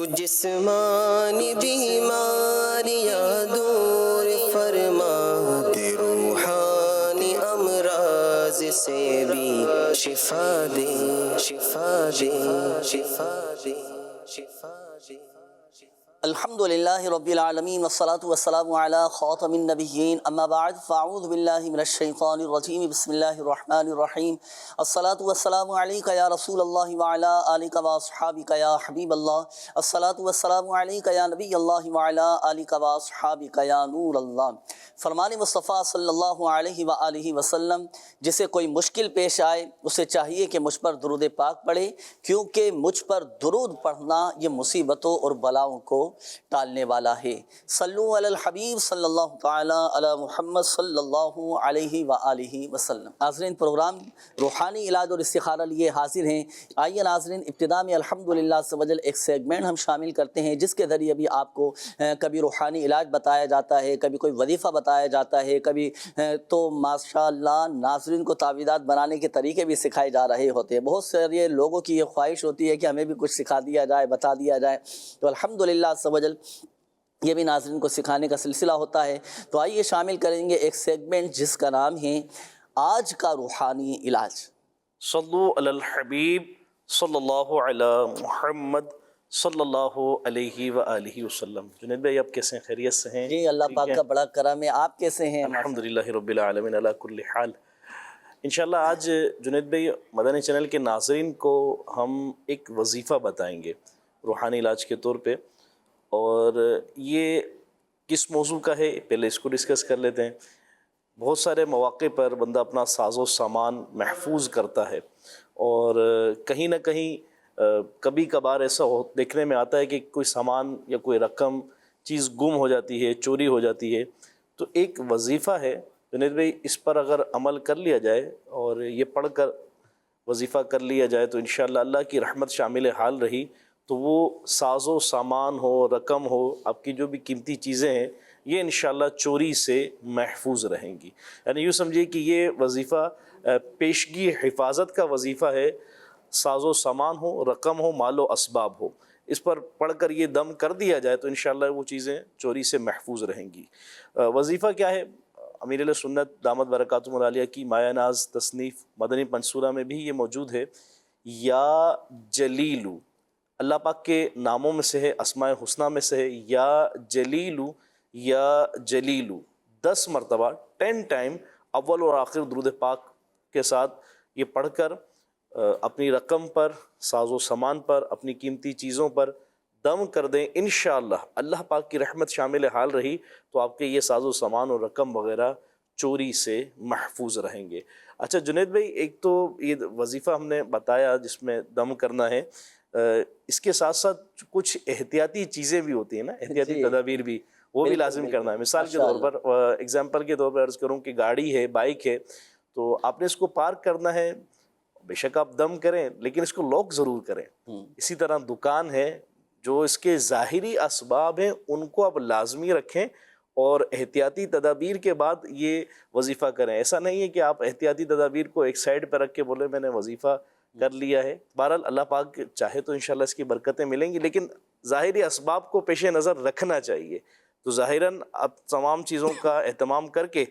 تو جسمانی بیماریاں دور فرما دے، روحانی امراض سے بھی شفا دے، شفا دے، شفا دے، شفا دے۔ الحمدللہ رب العالمین والصلاة والسلام علی خاتم النبیین، اما بعد فاعوذ باللہ من الشیطان الرجیم، بسم اللہ الرحمن الرحیم۔ الصلاة والسلام علیک یا رسول اللہ وعلی آلک واصحابک یا حبیب اللہ، الصلاة والسلام علیک یا نبی اللہ وعلی آلک واصحابک یا نور اللہ۔ فرمان مصطفیٰ صلی اللہ علیہ وآلہ وسلم، جسے کوئی مشکل پیش آئے اسے چاہیے کہ مجھ پر درود پاک پڑھے، کیونکہ مجھ پر درود پڑھنا یہ مصیبتوں اور بلاؤں کو ٹالنے والا ہے۔ صلو علی الحبیب صلی اللہ تعالی علی محمد صلی اللہ علیہ وآلہ وسلم۔ ناظرین، پروگرام روحانی علاج اور استخارہ لیے حاضر ہیں۔ آئیے ناظرین، ابتدا میں الحمدللہ عز و جل ایک سیگمنٹ ہم شامل کرتے ہیں جس کے ذریعے بھی آپ کو کبھی روحانی علاج بتایا جاتا ہے، کبھی کوئی وظیفہ بتایا جاتا ہے، کبھی تو ماشاءاللہ ناظرین کو تعویذات بنانے کے طریقے بھی سکھائے جا رہے ہوتے ہیں۔ بہت سارے لوگوں کی یہ خواہش ہوتی ہے کہ ہمیں بھی کچھ سکھا دیا جائے، بتا دیا جائے، تو الحمدللہ عز و جل یہ بھی ناظرین کو سکھانے کا سلسلہ ہوتا ہے۔ تو آئیے شامل کریں گے ایک سیگمنٹ جس کا نام ہے آج کا روحانی علاج۔ صلو علی الحبیب صلی اللہ علی محمد صلی اللہ علیہ وآلہ وسلم۔ جنید بھائی، آپ کیسے ہیں؟ خیریت سے ہیں؟ جی، اللہ پاک کا بڑا کرم ہے۔ آپ کیسے ہیں؟ الحمدللہ رب العالمین علی کل حال۔ انشاءاللہ آج جنید بھائی مدنی چینل کے ناظرین کو ہم ایک وظیفہ بتائیں گے روحانی علاج کے طور پہ، اور یہ کس موضوع کا ہے پہلے اس کو ڈسکس کر لیتے ہیں۔ بہت سارے مواقع پر بندہ اپنا ساز و سامان محفوظ کرتا ہے، اور کہیں نہ کہیں کبھی کبھار ایسا دیکھنے میں آتا ہے کہ کوئی سامان یا کوئی رقم چیز گم ہو جاتی ہے، چوری ہو جاتی ہے۔ تو ایک وظیفہ ہے جنید بھائی، اس پر اگر عمل کر لیا جائے اور یہ پڑھ کر وظیفہ کر لیا جائے تو انشاءاللہ اللہ کی رحمت شامل حال رہی، تو وہ ساز و سامان ہو، رقم ہو، آپ کی جو بھی قیمتی چیزیں ہیں، یہ انشاءاللہ چوری سے محفوظ رہیں گی۔ یعنی یوں سمجھیے کہ یہ وظیفہ پیشگی حفاظت کا وظیفہ ہے۔ ساز و سامان ہو، رقم ہو، مال و اسباب ہو، اس پر پڑھ کر یہ دم کر دیا جائے تو انشاءاللہ وہ چیزیں چوری سے محفوظ رہیں گی۔ وظیفہ کیا ہے؟ امیر اہل سنت دامت برکاتہم العالیہ کی مایہ ناز تصنیف مدنی منصورہ میں بھی یہ موجود ہے۔ یا جلیلو، اللہ پاک کے ناموں میں سے ہے، اسماء حسنہ میں سے ہے، یا جلیلو یا جلیلو 10 مرتبہ 10 ٹائم اول اور آخر درود پاک کے ساتھ یہ پڑھ کر اپنی رقم پر، ساز و سامان پر، اپنی قیمتی چیزوں پر دم کر دیں۔ انشاءاللہ اللہ پاک کی رحمت شامل حال رہی تو آپ کے یہ ساز و سامان اور رقم وغیرہ چوری سے محفوظ رہیں گے۔ اچھا جنید بھائی، ایک تو یہ وظیفہ ہم نے بتایا جس میں دم کرنا ہے، اس کے ساتھ ساتھ کچھ احتیاطی چیزیں بھی ہوتی ہیں نا، احتیاطی تدابیر بھی، وہ بھی لازم کرنا ہے۔ مثال کے طور پر، ایگزامپل کے طور پر عرض کروں کہ گاڑی ہے، بائک ہے، تو آپ نے اس کو پارک کرنا ہے، بے شک آپ دم کریں لیکن اس کو لاک ضرور کریں۔ اسی طرح دکان ہے، جو اس کے ظاہری اسباب ہیں ان کو آپ لازمی رکھیں اور احتیاطی تدابیر کے بعد یہ وظیفہ کریں۔ ایسا نہیں ہے کہ آپ احتیاطی تدابیر کو ایک سائڈ پہ رکھ کے بولے میں نے وظیفہ کر لیا ہے۔ بہرحال اللہ پاک چاہے تو انشاءاللہ اس کی برکتیں ملیں گی، لیکن ظاہری اسباب کو پیش نظر رکھنا چاہیے۔ تو ظاہراً اب تمام چیزوں کا اہتمام کر کے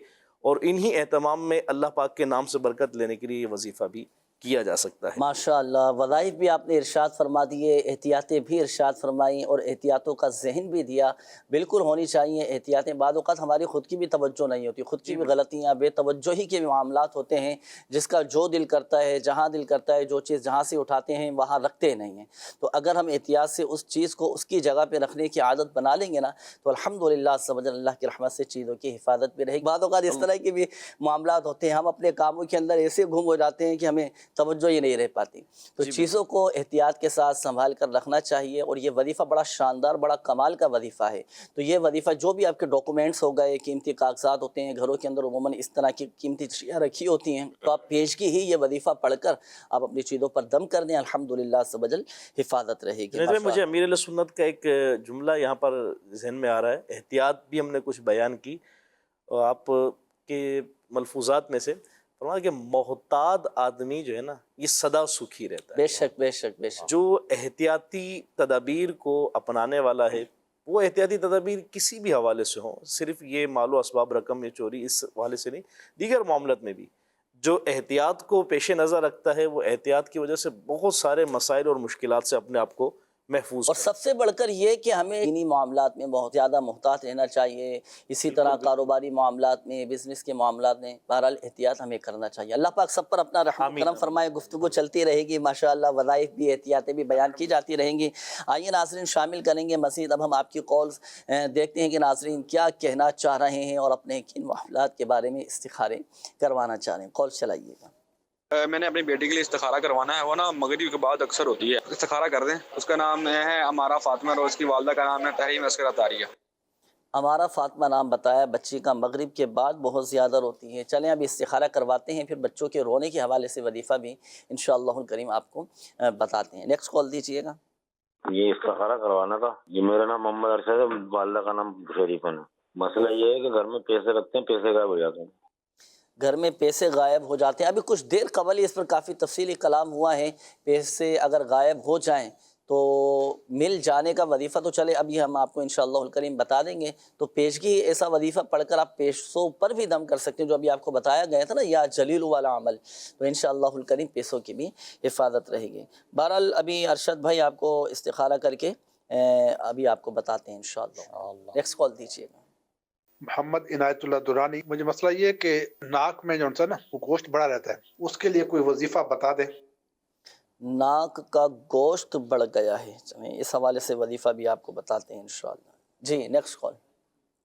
اور انہی اہتمام میں اللہ پاک کے نام سے برکت لینے کے لیے یہ وظیفہ بھی کیا جا سکتا ہے۔ ماشاءاللہ، وظائف بھی آپ نے ارشاد فرما دیے، احتیاطیں بھی ارشاد فرمائیں، اور احتیاطوں کا ذہن بھی دیا۔ بالکل ہونی چاہیے احتیاطیں۔ بعض اوقات ہماری خود کی بھی توجہ نہیں ہوتی، خود کی بھی غلطیاں، بے توجہی کے معاملات ہوتے ہیں، جس کا جو دل کرتا ہے، جہاں دل کرتا ہے، جو چیز جہاں سے اٹھاتے ہیں وہاں رکھتے نہیں ہیں۔ تو اگر ہم احتیاط سے اس چیز کو اس کی جگہ پہ رکھنے کی عادت بنا لیں گے نا، تو الحمدللہ عز و جل اللہ کی رحمت سے چیزوں کی حفاظت بھی رہے گی۔ بعض اوقات اس طرح کے بھی معاملات ہوتے ہیں، ہم اپنے کاموں کے اندر ایسے گم ہو جاتے ہیں کہ ہمیں توجہ ہی نہیں رہ پاتی۔ تو چیزوں کو احتیاط کے ساتھ سنبھال کر رکھنا چاہیے، اور یہ وظیفہ بڑا شاندار، بڑا کمال کا وظیفہ ہے۔ تو یہ وظیفہ جو بھی آپ کے ڈاکومنٹس ہو گئے، قیمتی کاغذات ہوتے ہیں، گھروں کے اندر عموماً اس طرح کی قیمتی چیزیں رکھی ہوتی ہیں، تو آپ پیشگی ہی یہ وظیفہ پڑھ کر آپ اپنی چیزوں پر دم کر دیں، الحمدللہ عز و جل حفاظت رہے گی۔ مجھے امیر اہل سنت کا ایک جملہ یہاں پر ذہن میں آ رہا ہے۔ احتیاط بھی ہم نے کچھ بیان کی، اور آپ کے ملفوظات میں سے فرمایا کہ محتاط آدمی جو ہے نا یہ سدا سکھی رہتا ہے. بے شک بے شک بے شک. جو احتیاطی تدابیر کو اپنانے والا ہے وہ احتیاطی تدابیر کسی بھی حوالے سے ہوں، صرف یہ مال و اسباب رقم یا چوری اس حوالے سے نہیں، دیگر معاملات میں بھی جو احتیاط کو پیش نظر رکھتا ہے وہ احتیاط کی وجہ سے بہت سارے مسائل اور مشکلات سے اپنے آپ کو محفوظ اور سب سے بڑھ کر یہ کہ ہمیں دینی معاملات میں بہت زیادہ محتاط رہنا چاہیے، اسی طرح کاروباری معاملات میں، بزنس کے معاملات میں بہرحال احتیاط ہمیں کرنا چاہیے. اللہ پاک سب پر اپنا رحم کرم فرمائے. گفتگو چلتی رہے گی ماشاءاللہ، وظائف بھی احتیاطیں بھی بیان کی جاتی رہیں گی. آئیے ناظرین شامل کریں گے مزید. اب ہم آپ کی کالز دیکھتے ہیں کہ ناظرین کیا کہنا چاہ رہے ہیں اور اپنے کن معاملات کے بارے میں استخارے کروانا چاہ رہے ہیں. کال چلائیے گا. میں نے اپنی بیٹی کے لیے استخارہ کروانا ہے، وہ نا مغرب کے بعد اکثر ہوتی ہے. استخارہ کر دیں. اس کا نام ہے امارہ فاطمہ اور اس کی والدہ کا نام ہے تحریم اسکرہ طاریہ. ہمارا فاطمہ نام بتایا. بچی کا مغرب کے بعد بہت زیادہ روتی ہے. چلیں اب استخارہ کرواتے ہیں، پھر بچوں کے رونے کے حوالے سے وظیفہ بھی انشاءاللہ الکریم آپ کو بتاتے ہیں. نیکسٹ کال دیجیے گا. یہ استخارہ کروانا تھا. یہ میرا نام محمد ارشد ہے، والدہ کا نام شریفہ ہے. مسئلہ یہ ہے کہ گھر میں پیسے رکھتے ہیں، پیسے غائب ہو جاتے ہیں. گھر میں پیسے غائب ہو جاتے ہیں. ابھی کچھ دیر قبل ہی اس پر کافی تفصیلی کلام ہوا ہے. پیسے اگر غائب ہو جائیں تو مل جانے کا وظیفہ تو چلے ابھی ہم آپ کو انشاءاللہ الکریم بتا دیں گے. تو پیشگی ایسا وظیفہ پڑھ کر آپ پیسوں پر بھی دم کر سکتے ہیں، جو ابھی آپ کو بتایا گیا تھا نا، یا جلیل والا عمل. تو انشاءاللہ الکریم پیسوں کی بھی حفاظت رہے گی. بہرحال ابھی ارشد بھائی آپ کو استخارہ کر کے ابھی آپ کو بتاتے ہیں انشاءاللہ. نیکسٹ کال دیجیے گا. محمد عنایت اللہ درانی. مجھے مسئلہ یہ ہے کہ ناک میں جو ہے نا وہ گوشت بڑا رہتا ہے، اس کے لیے کوئی وظیفہ بتا دیں. ناک کا گوشت بڑھ گیا ہے، اس حوالے سے وظیفہ بھی آپ کو بتاتے ہیں انشاءاللہ. جی نیکسٹ کال.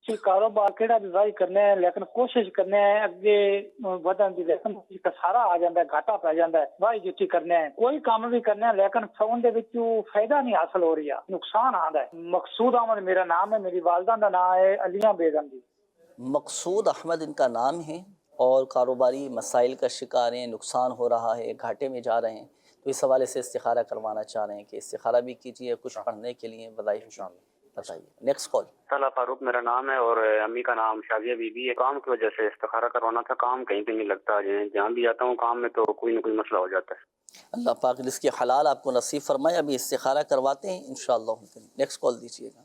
جی کاروبار کیڑا بھی واہی کرنے ہیں، لیکن کوشش کرنے ہیں اگے ودن دی، لیکن سارا آ جاتا ہے، گھاٹا پی جاتا ہے. واہی جتی کرنے ہیں، کوئی کام بھی کرنے ہیں، لیکن فون دے وچ فائدہ نہیں حاصل ہو رہی ہے، نقصان آندا ہے. مقصود احمد میرا نام ہے، میری والدہ کا نام ہے علیہ بیگم دی. مقصود احمد ان کا نام ہے اور کاروباری مسائل کا شکار ہیں، نقصان ہو رہا ہے، گھاٹے میں جا رہے ہیں. تو اس حوالے سے استخارہ کروانا چاہ رہے ہیں کہ استخارہ بھی کیجیے، کچھ پڑھنے کے لیے وظائف بتائیے. Next call. طلحہ فاروق میرا نام ہے اور امی کا نام شاذیہ بی بی ہے. کام کی وجہ سے استخارہ کروانا تھا. کام کہیں پہ نہیں لگتا، جہاں بھی جاتا ہوں کام میں تو کوئی نہ کوئی مسئلہ ہو جاتا ہے. اللہ پاک رزق حلال آپ کو نصیب فرمائے. ابھی استخارہ کرواتے ہیں انشاءاللہ. نیکسٹ کال دیجیے گا.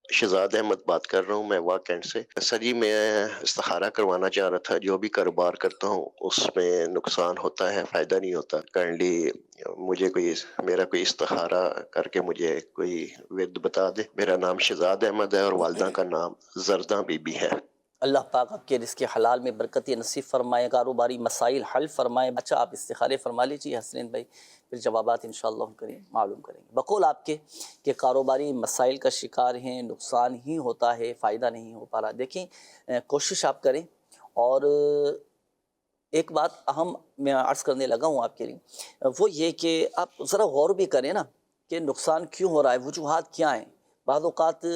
شہزاد احمد بات کر رہا ہوں میں واہ کینٹ سے. سر جی میں استخارہ کروانا چاہ رہا تھا. جو بھی کاروبار کرتا ہوں اس میں نقصان ہوتا ہے، فائدہ نہیں ہوتا. کائنڈلی مجھے میرا کوئی استخارہ کر کے مجھے کوئی ورد بتا دے. میرا نام شہزاد احمد ہے اور والدہ کا نام زردہ بی بی ہے. اللہ پاک آپ کے رزق حلال میں برکت نصیب فرمائے، کاروباری مسائل حل فرمائے. اچھا آپ استخارے فرما لیجیے حسنین بھائی، پھر جوابات انشاءاللہ کریں معلوم کریں گے. بقول آپ کے کہ کاروباری مسائل کا شکار ہیں، نقصان ہی ہوتا ہے، فائدہ نہیں ہو پا رہا. دیکھیں کوشش آپ کریں. اور ایک بات اہم میں عرض کرنے لگا ہوں آپ کے لیے، وہ یہ کہ آپ ذرا غور بھی کریں نا کہ نقصان کیوں ہو رہا ہے، وجوہات کیا ہیں. بعض اوقات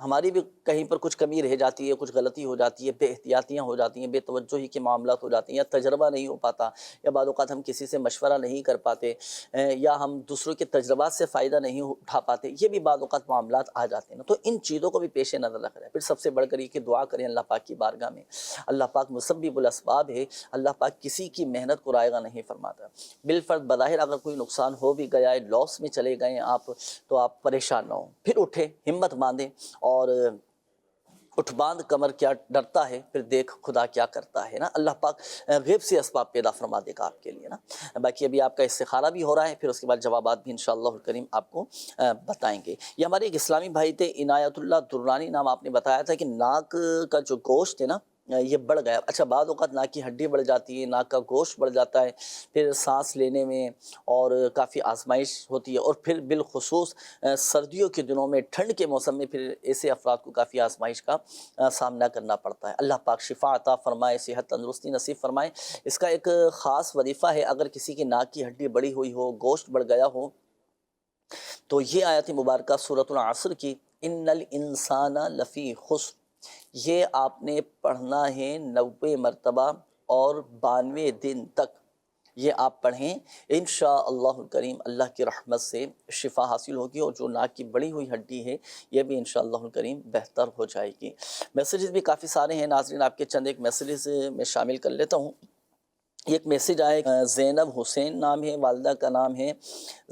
ہماری بھی کہیں پر کچھ کمی رہ جاتی ہے، کچھ غلطی ہو جاتی ہے، بے احتیاطیاں ہو جاتی ہیں، بے توجہی کے معاملات ہو جاتے ہیں، یا تجربہ نہیں ہو پاتا، یا بعض اوقات ہم کسی سے مشورہ نہیں کر پاتے، یا ہم دوسروں کے تجربات سے فائدہ نہیں اٹھا پاتے. یہ بھی بعض اوقات معاملات آ جاتے ہیں. تو ان چیزوں کو بھی پیش نظر رکھ رہا ہے. پھر سب سے بڑھ کر یہ کہ دعا کریں اللہ پاک کی بارگاہ میں. اللہ پاک مسبب الاسباب ہے. اللہ پاک کسی کی محنت کو رائگاں نہیں فرماتا. بالفرض بظاہر اگر کوئی نقصان ہو بھی گیا ہے، لاس میں چلے گئے ہیں آپ، تو آپ پریشان نہ ہوں. پھر اٹھیں، ہمت باندھیں، اور اٹھ باندھ کمر کیا ڈرتا ہے، پھر دیکھ خدا کیا کرتا ہے نا. اللہ پاک غیب سے اسباب پیدا فرما دے گا آپ کے لیے نا. باقی ابھی آپ کا استخارہ بھی ہو رہا ہے، پھر اس کے بعد جوابات بھی انشاءاللہ الکریم آپ کو بتائیں گے. یہ ہمارے ایک اسلامی بھائی تھے عنایت اللہ درانی نام، آپ نے بتایا تھا کہ ناک کا جو گوشت ہے نا یہ بڑھ گیا. اچھا بعض اوقات ناک کی ہڈی بڑھ جاتی ہے، ناک کا گوشت بڑھ جاتا ہے، پھر سانس لینے میں اور کافی آزمائش ہوتی ہے. اور پھر بالخصوص سردیوں کے دنوں میں، ٹھنڈ کے موسم میں پھر ایسے افراد کو کافی آزمائش کا سامنا کرنا پڑتا ہے. اللہ پاک شفا عطا فرمائے، صحت تندرستی نصیب فرمائے. اس کا ایک خاص وظیفہ ہے، اگر کسی کی ناک کی ہڈی بڑی ہوئی ہو، گوشت بڑھ گیا ہو، تو یہ آیت مبارکہ سورۃ العصر کی ان الانسان لفی خسر، یہ آپ نے پڑھنا ہے 90 مرتبہ اور 92 دن تک. یہ آپ پڑھیں انشاءاللہ الکریم. اللہ کی رحمت سے شفا حاصل ہوگی، اور جو ناک کی بڑی ہوئی ہڈی ہے یہ بھی انشاءاللہ الکریم بہتر ہو جائے گی. میسیجز بھی کافی سارے ہیں ناظرین، آپ کے چند ایک میسیجز میں شامل کر لیتا ہوں. یہ ایک میسیج آیا، زینب حسین نام ہے، والدہ کا نام ہے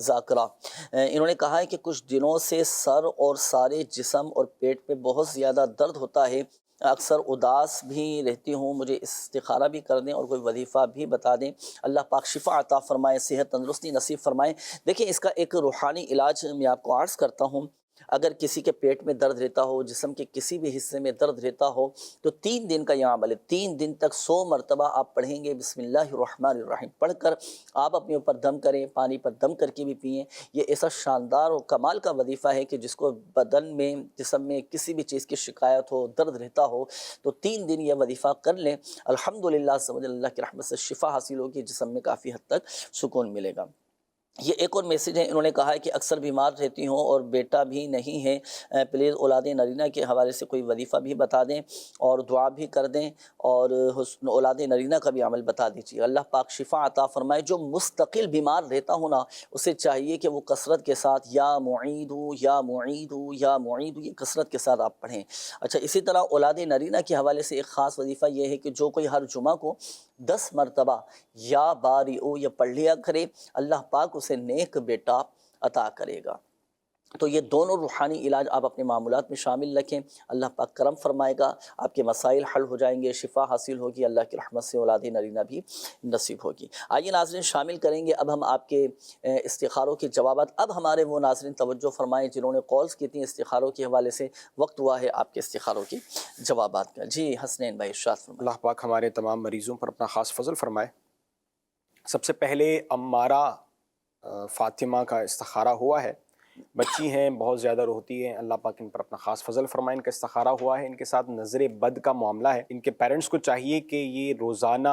ذاکرہ۔ انہوں نے کہا ہے کہ کچھ دنوں سے سر اور سارے جسم اور پیٹ پہ بہت زیادہ درد ہوتا ہے، اکثر اداس بھی رہتی ہوں، مجھے استخارہ بھی کر دیں اور کوئی وظیفہ بھی بتا دیں، اللہ پاک شفا عطا فرمائے، صحت تندرستی نصیب فرمائے۔ دیکھیں اس کا ایک روحانی علاج میں آپ کو عرض کرتا ہوں۔ اگر کسی کے پیٹ میں درد رہتا ہو، جسم کے کسی بھی حصے میں درد رہتا ہو، تو 3 دن کا یہ عمل ہے، 3 دن تک 100 مرتبہ آپ پڑھیں گے بسم اللہ الرحمن الرحیم، پڑھ کر آپ اپنے اوپر دم کریں، پانی پر دم کر کے بھی پئیں۔ یہ ایسا شاندار اور کمال کا وظیفہ ہے کہ جس کو بدن میں، جسم میں کسی بھی چیز کی شکایت ہو، درد رہتا ہو، تو 3 دن یہ وظیفہ کر لیں، الحمدللہ اللہ کی رحمت سے شفا حاصل ہوگی، جسم میں کافی حد تک سکون ملے گا۔ یہ ایک اور میسیج ہے، انہوں نے کہا ہے کہ اکثر بیمار رہتی ہوں اور بیٹا بھی نہیں ہے، پلیز اولاد نرینہ کے حوالے سے کوئی وظیفہ بھی بتا دیں اور دعا بھی کر دیں، اور اولاد نرینہ کا بھی عمل بتا دیجیے، اللہ پاک شفا عطا فرمائے۔ جو مستقل بیمار رہتا ہو نا، اسے چاہیے کہ وہ کثرت کے ساتھ یا معید یا معید یا معید، یہ کثرت کے ساتھ آپ پڑھیں۔ اچھا، اسی طرح اولاد نرینہ کے حوالے سے ایک خاص وظیفہ یہ ہے کہ جو کوئی ہر جمعہ کو 10 مرتبہ یا باریئو یہ پڑھ لیا کرے، اللہ پاک اسے نیک بیٹا عطا کرے گا۔ تو یہ دونوں روحانی علاج آپ اپنے معمولات میں شامل رکھیں، اللہ پاک کرم فرمائے گا، آپ کے مسائل حل ہو جائیں گے، شفا حاصل ہوگی، اللہ کی رحمت سے اولاد نرینہ بھی نصیب ہوگی۔ آئیے ناظرین شامل کریں گے اب ہم آپ کے استخاروں کے جوابات۔ اب ہمارے وہ ناظرین توجہ فرمائیں جنہوں نے کالز کی تھیں استخاروں کے حوالے سے، وقت ہوا ہے آپ کے استخاروں کے جوابات کا۔ جی حسنین بھائی ارشاد فرمائیں۔ اللہ پاک ہمارے تمام مریضوں پر اپنا خاص فضل فرمائے۔ سب سے پہلے امارہ فاطمہ کا استخارہ ہوا ہے، بچی ہیں، بہت زیادہ روتی ہیں، اللہ پاک ان پر اپنا خاص فضل فرمائے۔ ان کا استخارہ ہوا ہے، ان کے ساتھ نظر بد کا معاملہ ہے۔ ان کے پیرنٹس کو چاہیے کہ یہ روزانہ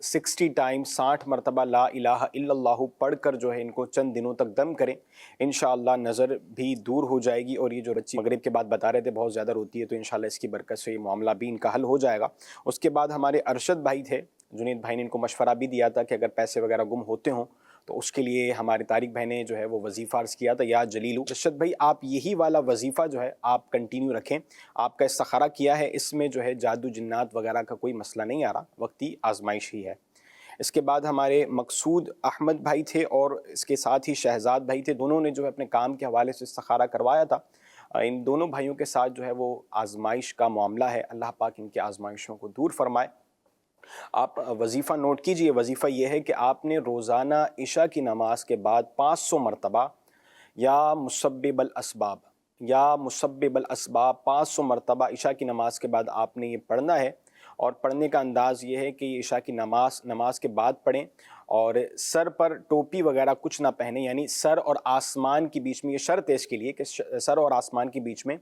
60 ٹائم 60 مرتبہ لا الہ الا اللہ پڑھ کر جو ہے ان کو چند دنوں تک دم کریں، انشاءاللہ نظر بھی دور ہو جائے گی۔ اور یہ جو بچی مغرب کے بعد بتا رہے تھے بہت زیادہ روتی ہے، تو انشاءاللہ اس کی برکت سے یہ معاملہ بھی ان کا حل ہو جائے گا۔ اس کے بعد ہمارے ارشد بھائی تھے، جنید بھائی نے ان کو مشورہ بھی دیا تھا کہ اگر پیسے وغیرہ گم ہوتے ہوں تو اس کے لیے ہمارے طارق بھائی نے جو ہے وہ وظیفہ عرض کیا تھا، یا جلیلو ارشد بھائی آپ یہی والا وظیفہ جو ہے آپ کنٹینیو رکھیں۔ آپ کا استخارہ کیا ہے، اس میں جو ہے جادو جنات وغیرہ کا کوئی مسئلہ نہیں آ رہا، وقتی آزمائش ہی ہے۔ اس کے بعد ہمارے مقصود احمد بھائی تھے اور اس کے ساتھ ہی شہزاد بھائی تھے، دونوں نے جو ہے اپنے کام کے حوالے سے استخارہ کروایا تھا۔ ان دونوں بھائیوں کے ساتھ جو ہے وہ آزمائش کا معاملہ ہے، اللہ پاک ان کے آزمائشوں کو دور فرمائے۔ آپ وظیفہ نوٹ کیجئے، وظیفہ یہ ہے کہ آپ نے روزانہ عشاء کی نماز کے بعد 500 مرتبہ یا مسبب الاسباب 500 مرتبہ عشاء کی نماز کے بعد آپ نے یہ پڑھنا ہے۔ اور پڑھنے کا انداز یہ ہے کہ یہ عشاء کی نماز کے بعد پڑھیں، اور سر پر ٹوپی وغیرہ کچھ نہ پہنیں، یعنی سر اور آسمان کے بیچ میں، یہ شرط ہے اس کے لیے کہ سر اور آسمان کے بیچ میں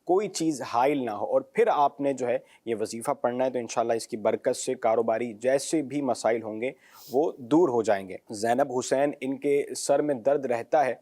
کوئی چیز حائل نہ ہو، اور پھر آپ نے جو ہے یہ وظیفہ پڑھنا ہے، تو انشاءاللہ اس کی برکت سے کاروباری جیسے بھی مسائل ہوں گے وہ دور ہو جائیں گے۔ زینب حسین، ان کے سر میں درد رہتا ہے،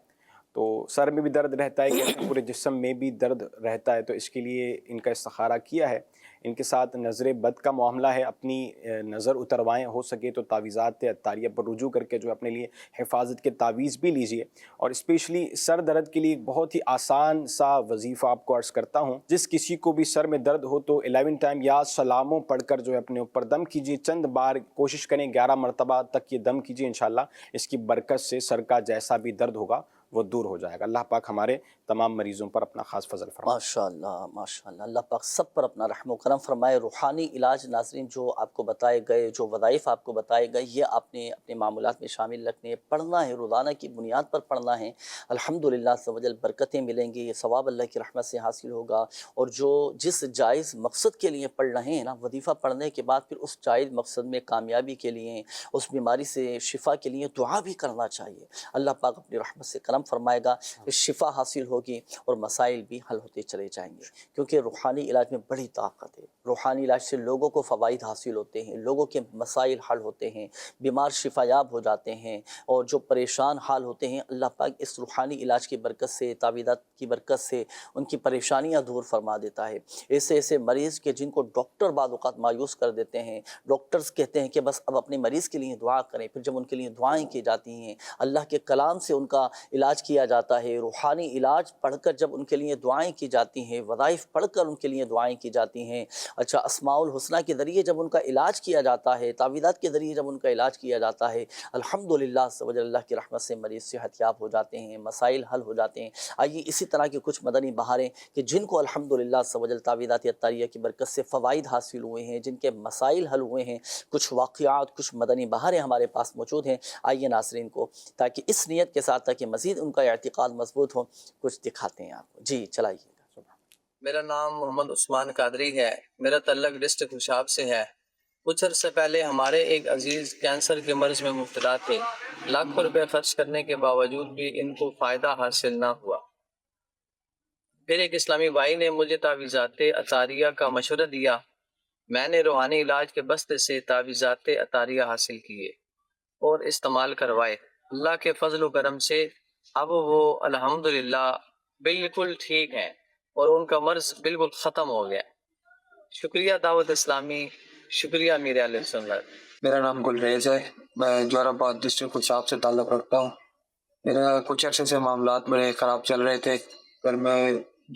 تو سر میں بھی درد رہتا ہے کہ پورے جسم میں بھی درد رہتا ہے، تو اس کے لیے ان کا استخارہ کیا ہے۔ ان کے ساتھ نظر بد کا معاملہ ہے، اپنی نظر اتروائیں، ہو سکے تو تعویذات عطاریہ پر رجوع کر کے جو اپنے لیے حفاظت کے تعویذ بھی لیجئے۔ اور اسپیشلی سر درد کے لیے ایک بہت ہی آسان سا وظیفہ آپ کو عرض کرتا ہوں۔ جس کسی کو بھی سر میں درد ہو تو 11 ٹائم یا سلاموں پڑھ کر جو ہے اپنے اوپر دم کیجئے، چند بار کوشش کریں 11 مرتبہ تک یہ دم کیجئے، انشاءاللہ اس کی برکت سے سر کا جیسا بھی درد ہوگا وہ دور ہو جائے گا۔ اللہ پاک ہمارے تمام مریضوں پر اپنا خاص فضل فرمائے۔ ماشاءاللہ ماشاءاللہ، اللہ پاک سب پر اپنا رحم و کرم فرمائے۔ روحانی علاج ناظرین جو آپ کو بتائے گئے، جو وظائف آپ کو بتائے گئے، یہ آپ نے اپنے معمولات میں شامل رکھنے، پڑھنا ہے، روزانہ کی بنیاد پر پڑھنا ہے، الحمدللہ عز و جل برکتیں ملیں گی، یہ ثواب اللہ کی رحمت سے حاصل ہوگا۔ اور جو جس جائز مقصد کے لیے پڑھ رہے ہیں نا، وظیفہ پڑھنے کے بعد پھر اس جائز مقصد میں کامیابی کے لیے، اس بیماری سے شفا کے لیے دعا بھی کرنا چاہیے۔ اللہ پاک اپنی رحمت سے کرم فرمائے گا، شفا حاصل ہوگی اور مسائل بھی حل ہوتے چلے جائیں گے، کیونکہ روحانی علاج میں بڑی طاقت ہے۔ روحانی علاج سے لوگوں کو فوائد حاصل ہوتے ہیں، لوگوں کے مسائل حل ہوتے ہیں، بیمار شفا یاب ہو جاتے ہیں، اور جو پریشان حال ہوتے ہیں اللہ پاک اس روحانی علاج کی برکت سے، تعویذات کی برکت سے ان کی پریشانیاں دور فرما دیتا ہے۔ ایسے مریض کے جن کو ڈاکٹر بعض اوقات مایوس کر دیتے ہیں، ڈاکٹرز کہتے ہیں کہ بس اب اپنے مریض کے لیے دعا کریں، پھر جب ان کے لیے دعائیں کی جاتی ہیں، اللہ کے کلام سے ان کا علاج کیا جاتا ہے، روحانی علاج علاج پڑھ کر جب ان کے لیے دعائیں کی جاتی ہیں، وظائف پڑھ کر ان کے لیے دعائیں کی جاتی ہیں، اچھا اسماء الحسنہ کے ذریعے جب ان کا علاج کیا جاتا ہے، تعویذات کے ذریعے جب ان کا علاج کیا جاتا ہے، الحمدللہ عز و جل اللہ کی رحمت سے مریض صحت یاب ہو جاتے ہیں، مسائل حل ہو جاتے ہیں۔ آئیے اسی طرح کی کچھ مدنی بہاریں کہ جن کو الحمدللہ عز و جل تعویذات عطاریہ کی برکت سے فوائد حاصل ہوئے ہیں، جن کے مسائل حل ہوئے ہیں، کچھ واقعات، کچھ مدنی بہاریں ہمارے پاس موجود ہیں۔ آئیے ناظرین کو تاکہ اس نیت کے ساتھ تاکہ مزید ان کا اعتقاد مضبوط ہو کچھ دکھاتے ہیں آپ کو۔ جی چلائیے۔ میرا نام محمد عثمان قادری ہے، میرا تعلق ڈسٹرکٹ خوشاب سے ہے۔ کچھ عرصے پہلے ہمارے ایک عزیز کینسر کے مرض میں مبتلا تھے، لاکھوں روپے خرچ کرنے کے باوجود بھی ان کو فائدہ حاصل نہ ہوا۔ پھر ایک اسلامی بھائی نے مجھے تعویذات عطاریہ کا مشورہ دیا، میں نے روحانی علاج کے بستے سے تعویذات عطاریہ حاصل کیے اور استعمال کروائے۔ اللہ کے فضل و کرم سے اب وہ الحمدللہ بالکل ٹھیک ہیں اور ان کا مرض بالکل ختم ہو گیا۔ شکریہ دعوت اسلامی، شکریہ امیر اہل سنت۔ میرا نام گلریز ہے، میں جوہر آباد ڈسٹرکٹ خوشاب سے تعلق رکھتا ہوں۔ میرا کچھ عرصے سے معاملات بڑے خراب چل رہے تھے، پر میں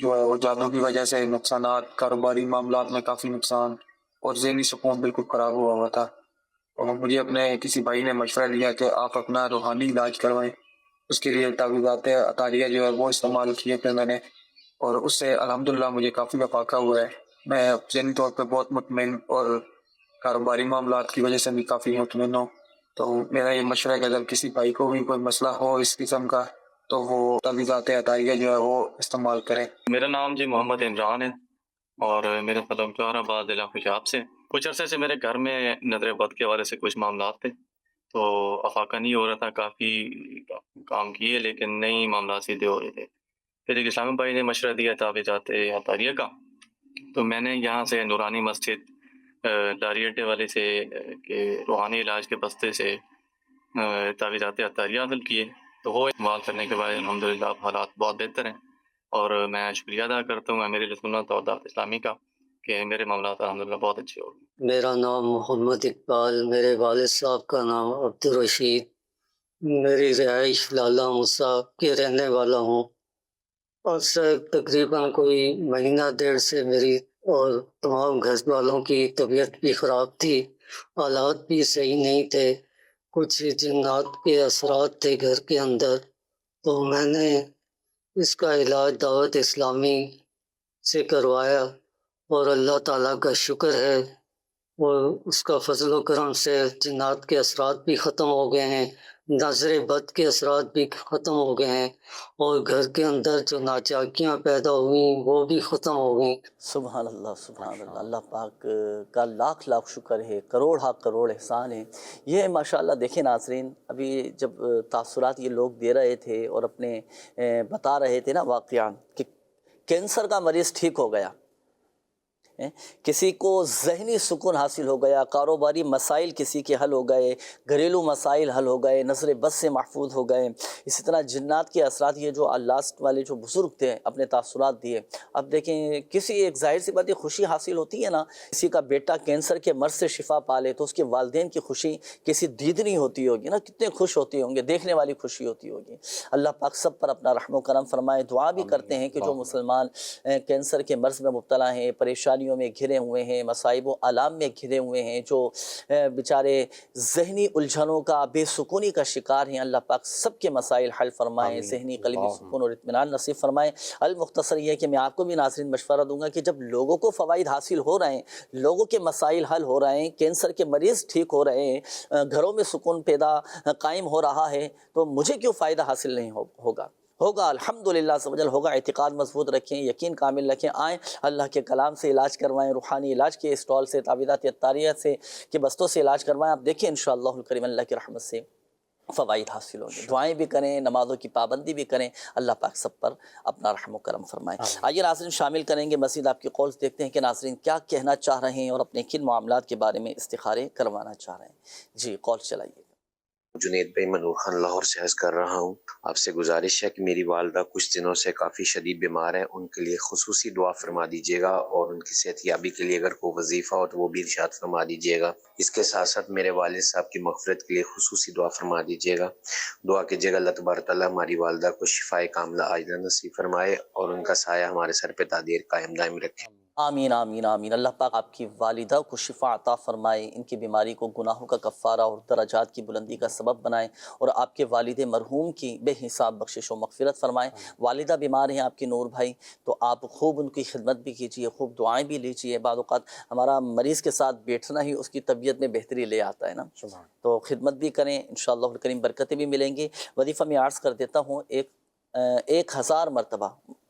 جو ہے وہ جادو کی وجہ سے نقصانات، کاروباری معاملات میں کافی نقصان اور ذہنی سکون بالکل خراب ہوا ہوا تھا۔ اور مجھے اپنے کسی بھائی نے مشورہ دیا کہ آپ اپنا روحانی علاج کروائیں۔ اس کے لیے تعویذات عطاریہ جو ہے وہ استعمال کیے تھے میں نے، اور اس سے الحمدللہ مجھے کافی افاقہ ہوا ہے۔ میں ذہنی طور پہ بہت مطمئن اور کاروباری معاملات کی وجہ سے بھی کافی مطمئن ہوں۔ تو میرا یہ مشورہ ہے کہ اگر کسی بھائی کو بھی کوئی مسئلہ ہو اس قسم کا تو وہ تعویذات عطاریہ جو ہے وہ استعمال کریں۔ میرا نام جی محمد عمران ہے اور میرا تعلق جوہر آباد ضلع خوشاب سے۔ کچھ عرصے سے میرے گھر میں نظر بد کے حوالے سے کچھ معاملات تھے، تو افاقہ نہیں ہو رہا تھا، کافی کام کیے لیکن نہیں معاملات سیدھے ہو رہے تھے۔ پھر ایک اسلامی بھائی نے مشورہ دیا تعویذات عطاریہ کا، تو میں نے یہاں سے نورانی مسجد داری اڈے والے سے کہ روحانی علاج کے بستے سے تعویذات عطاریہ حاصل کیے، تو وہ استعمال کرنے کے بعد الحمدللہ اب حالات بہت بہتر ہیں۔ اور میں شکریہ ادا کرتا ہوں امیر سنت اور دعوت اسلامی کا کہ میرے معاملات الحمدللہ بہت اچھے ہو گئے۔ میرا نام محمد اقبال، میرے والد صاحب کا نام عبدالرشید، میری رہائش لالہ موسیٰ کے رہنے والا ہوں، اور تقریباً کوئی مہینہ ڈیڑھ سے میری اور تمام گھر والوں کی طبیعت بھی خراب تھی، حالات بھی صحیح نہیں تھے، کچھ جنات کے اثرات تھے گھر کے اندر، تو میں نے اس کا علاج دعوت اسلامی سے کروایا، اور اللہ تعالیٰ کا شکر ہے اور اس کا فضل و کرم سے جنات کے اثرات بھی ختم ہو گئے ہیں، نظر بد کے اثرات بھی ختم ہو گئے ہیں، اور گھر کے اندر جو ناچاکیاں پیدا ہوئیں وہ بھی ختم ہو گئیں۔ سبحان اللہ، سبحان اللہ، اللہ پاک کا لاکھ لاکھ شکر ہے، کروڑ ہا کروڑ احسان ہے۔ یہ ماشاءاللہ دیکھیں ناظرین، ابھی جب تاثرات یہ لوگ دے رہے تھے اور اپنے بتا رہے تھے نا واقعات کہ کینسر کا مریض ٹھیک ہو گیا، کسی کو ذہنی سکون حاصل ہو گیا، کاروباری مسائل کسی کے حل ہو گئے، گھریلو مسائل حل ہو گئے، نظر بد سے محفوظ ہو گئے، اسی طرح جنات کے اثرات، یہ جو لاسٹ والے جو بزرگ تھے اپنے تاثرات دیے۔ اب دیکھیں کسی ایک ظاہر سی بات خوشی حاصل ہوتی ہے نا، کسی کا بیٹا کینسر کے مرض سے شفا پا لے تو اس کے والدین کی خوشی کسی دیدنی ہوتی ہوگی نا، کتنے خوش ہوتے ہوں گے، دیکھنے والی خوشی ہوتی ہوگی۔ اللہ پاک سب پر اپنا رحم و کرم فرمائے۔ دعا بھی کرتے ہیں کہ جو مسلمان کینسر کے مرض میں مبتلا ہیں، پریشانیوں میں گھرے ہوئے ہیں، مصائب و آلام میں گھرے ہوئے ہیں، جو بیچارے ذہنی الجھنوں کا، بے سکونی کا شکار ہیں، اللہ پاک سب کے مسائل حل فرمائے، ذہنی قلبی سکون اور اطمینان نصیب فرمائے۔ المختصر یہ ہے کہ میں آپ کو بھی ناظرین مشورہ دوں گا کہ جب لوگوں کو فوائد حاصل ہو رہے ہیں، لوگوں کے مسائل حل ہو رہے ہیں، کینسر کے مریض ٹھیک ہو رہے ہیں، گھروں میں سکون پیدا قائم ہو رہا ہے، تو مجھے کیوں فائدہ حاصل نہیں ہوگا؟ الحمدللہ سمجھل ہوگا۔ اعتقاد مضبوط رکھیں، یقین کامل رکھیں، آئیں اللہ کے کلام سے علاج کروائیں، روحانی علاج کے اسٹال سے، تعویذات عطاریہ سے کے بستوں سے علاج کروائیں۔ آپ دیکھیں انشاءاللہ الکریم اللہ کی رحمت سے فوائد حاصل ہوں گے۔ دعائیں بھی کریں، نمازوں کی پابندی بھی کریں، اللہ پاک سب پر اپنا رحم و کرم فرمائے۔ آئیے ناظرین شامل کریں گے مزید آپ کے قولز، دیکھتے ہیں کہ ناظرین کیا کہنا چاہ رہے ہیں اور اپنے کن معاملات کے بارے میں استخارے کروانا چاہ رہے ہیں۔ جی قول چلائیے۔ جنید بھائی، منور خان لاہور سے عرض کر رہا ہوں، آپ سے گزارش ہے کہ میری والدہ کچھ دنوں سے کافی شدید بیمار ہیں، ان کے لیے خصوصی دعا فرما دیجیے گا، اور ان کی صحت یابی کے لیے اگر کوئی وظیفہ ہو تو وہ بھی ارشاد فرما دیجیے گا۔ اس کے ساتھ ساتھ میرے والد صاحب کی مغفرت کے لیے خصوصی دعا فرما دیجیے گا۔ دعا کیجیے گا اللہ تبارک تعالیٰ ہماری والدہ کو شفائے کاملہ عاجلہ نصیب فرمائے اور ان کا سایہ ہمارے سر پہ دائر قائم دائم رکھے۔ آمین آمین آمین۔ اللہ پاک آپ کی والدہ کو شفا عطا فرمائے، ان کی بیماری کو گناہوں کا کفارہ اور درجات کی بلندی کا سبب بنائے، اور آپ کے والد مرحوم کی بے حساب بخشش و مغفرت فرمائے۔ والدہ بیمار ہیں آپ کے نور بھائی، تو آپ خوب ان کی خدمت بھی کیجیے، خوب دعائیں بھی لیجیے۔ بعض اوقات ہمارا مریض کے ساتھ بیٹھنا ہی اس کی طبیعت میں بہتری لے آتا ہے نا، تو خدمت بھی کریں، انشاءاللہ الکریم برکتیں بھی ملیں گی۔ وظیفہ میں عرض کر دیتا ہوں، 1000 مرتبہ،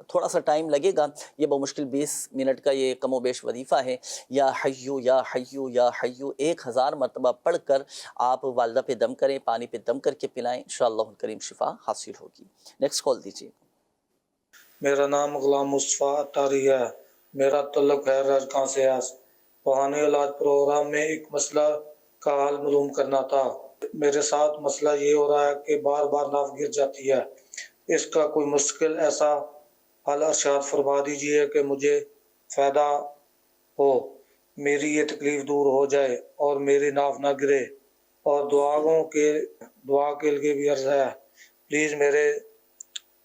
تھوڑا سا ٹائم لگے گا، یہ بمشکل 20 منٹ کا یہ کم و بیش وظیفہ ہے۔ یا حیو یا حیو یا حیو 1000 مرتبہ پڑھ کر آپ والدہ پہ دم کریں، پانی پہ دم کر کے پلائیں، انشاءاللہ الکریم شفا حاصل ہوگی۔ نیکسٹ کال دیجیے۔ میرا نام غلام مصطفیٰ اطاری ہے، میرا تعلق ہے راجکاں سے ہے۔ روحانی علاج پروگرام میں ایک مسئلہ کا حل معلوم کرنا تھا۔ میرے ساتھ مسئلہ یہ ہو رہا ہے کہ بار بار ناف گر جاتی ہے، اس کا کوئی مشکل ایسا حل ارشاد فرما دیجیے کہ مجھے فائدہ ہو، میری یہ تکلیف دور ہو جائے اور میری ناف نہ گرے، اور دعا کے لیے بھی عرض ہے، پلیز میرے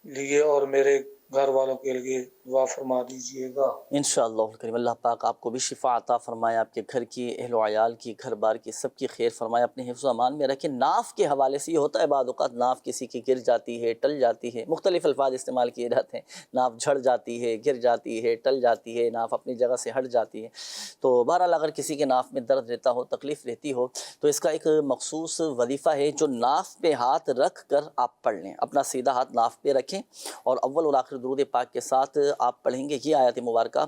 لیے اور میرے گھر والوں کے لیے دعا فرما دیجیے گا۔ انشاءاللہ الکریم اللہ پاک آپ کو بھی شفا عطا فرمائے، آپ کے گھر کی، اہل و عیال کی، گھر بار کی، سب کی خیر فرمائے، اپنے حفظ و امان میں رکھیں۔ ناف کے حوالے سے یہ ہوتا ہے، بعض اوقات ناف کسی کی گر جاتی ہے، ٹل جاتی ہے، مختلف الفاظ استعمال کیے جاتے ہیں، ناف جھڑ جاتی ہے، گر جاتی ہے، ٹل جاتی ہے، ناف اپنی جگہ سے ہٹ جاتی ہے۔ تو بہرحال اگر کسی کے ناف میں درد رہتا ہو، تکلیف رہتی ہو، تو اس کا ایک مخصوص وظیفہ ہے جو ناف پہ ہاتھ رکھ کر آپ پڑھ لیں۔ اپنا سیدھا ہاتھ ناف پہ رکھیں اور اول اور آخر درود پاک کے ساتھ آپ پڑھیں گے یہ آیت مبارکہ۔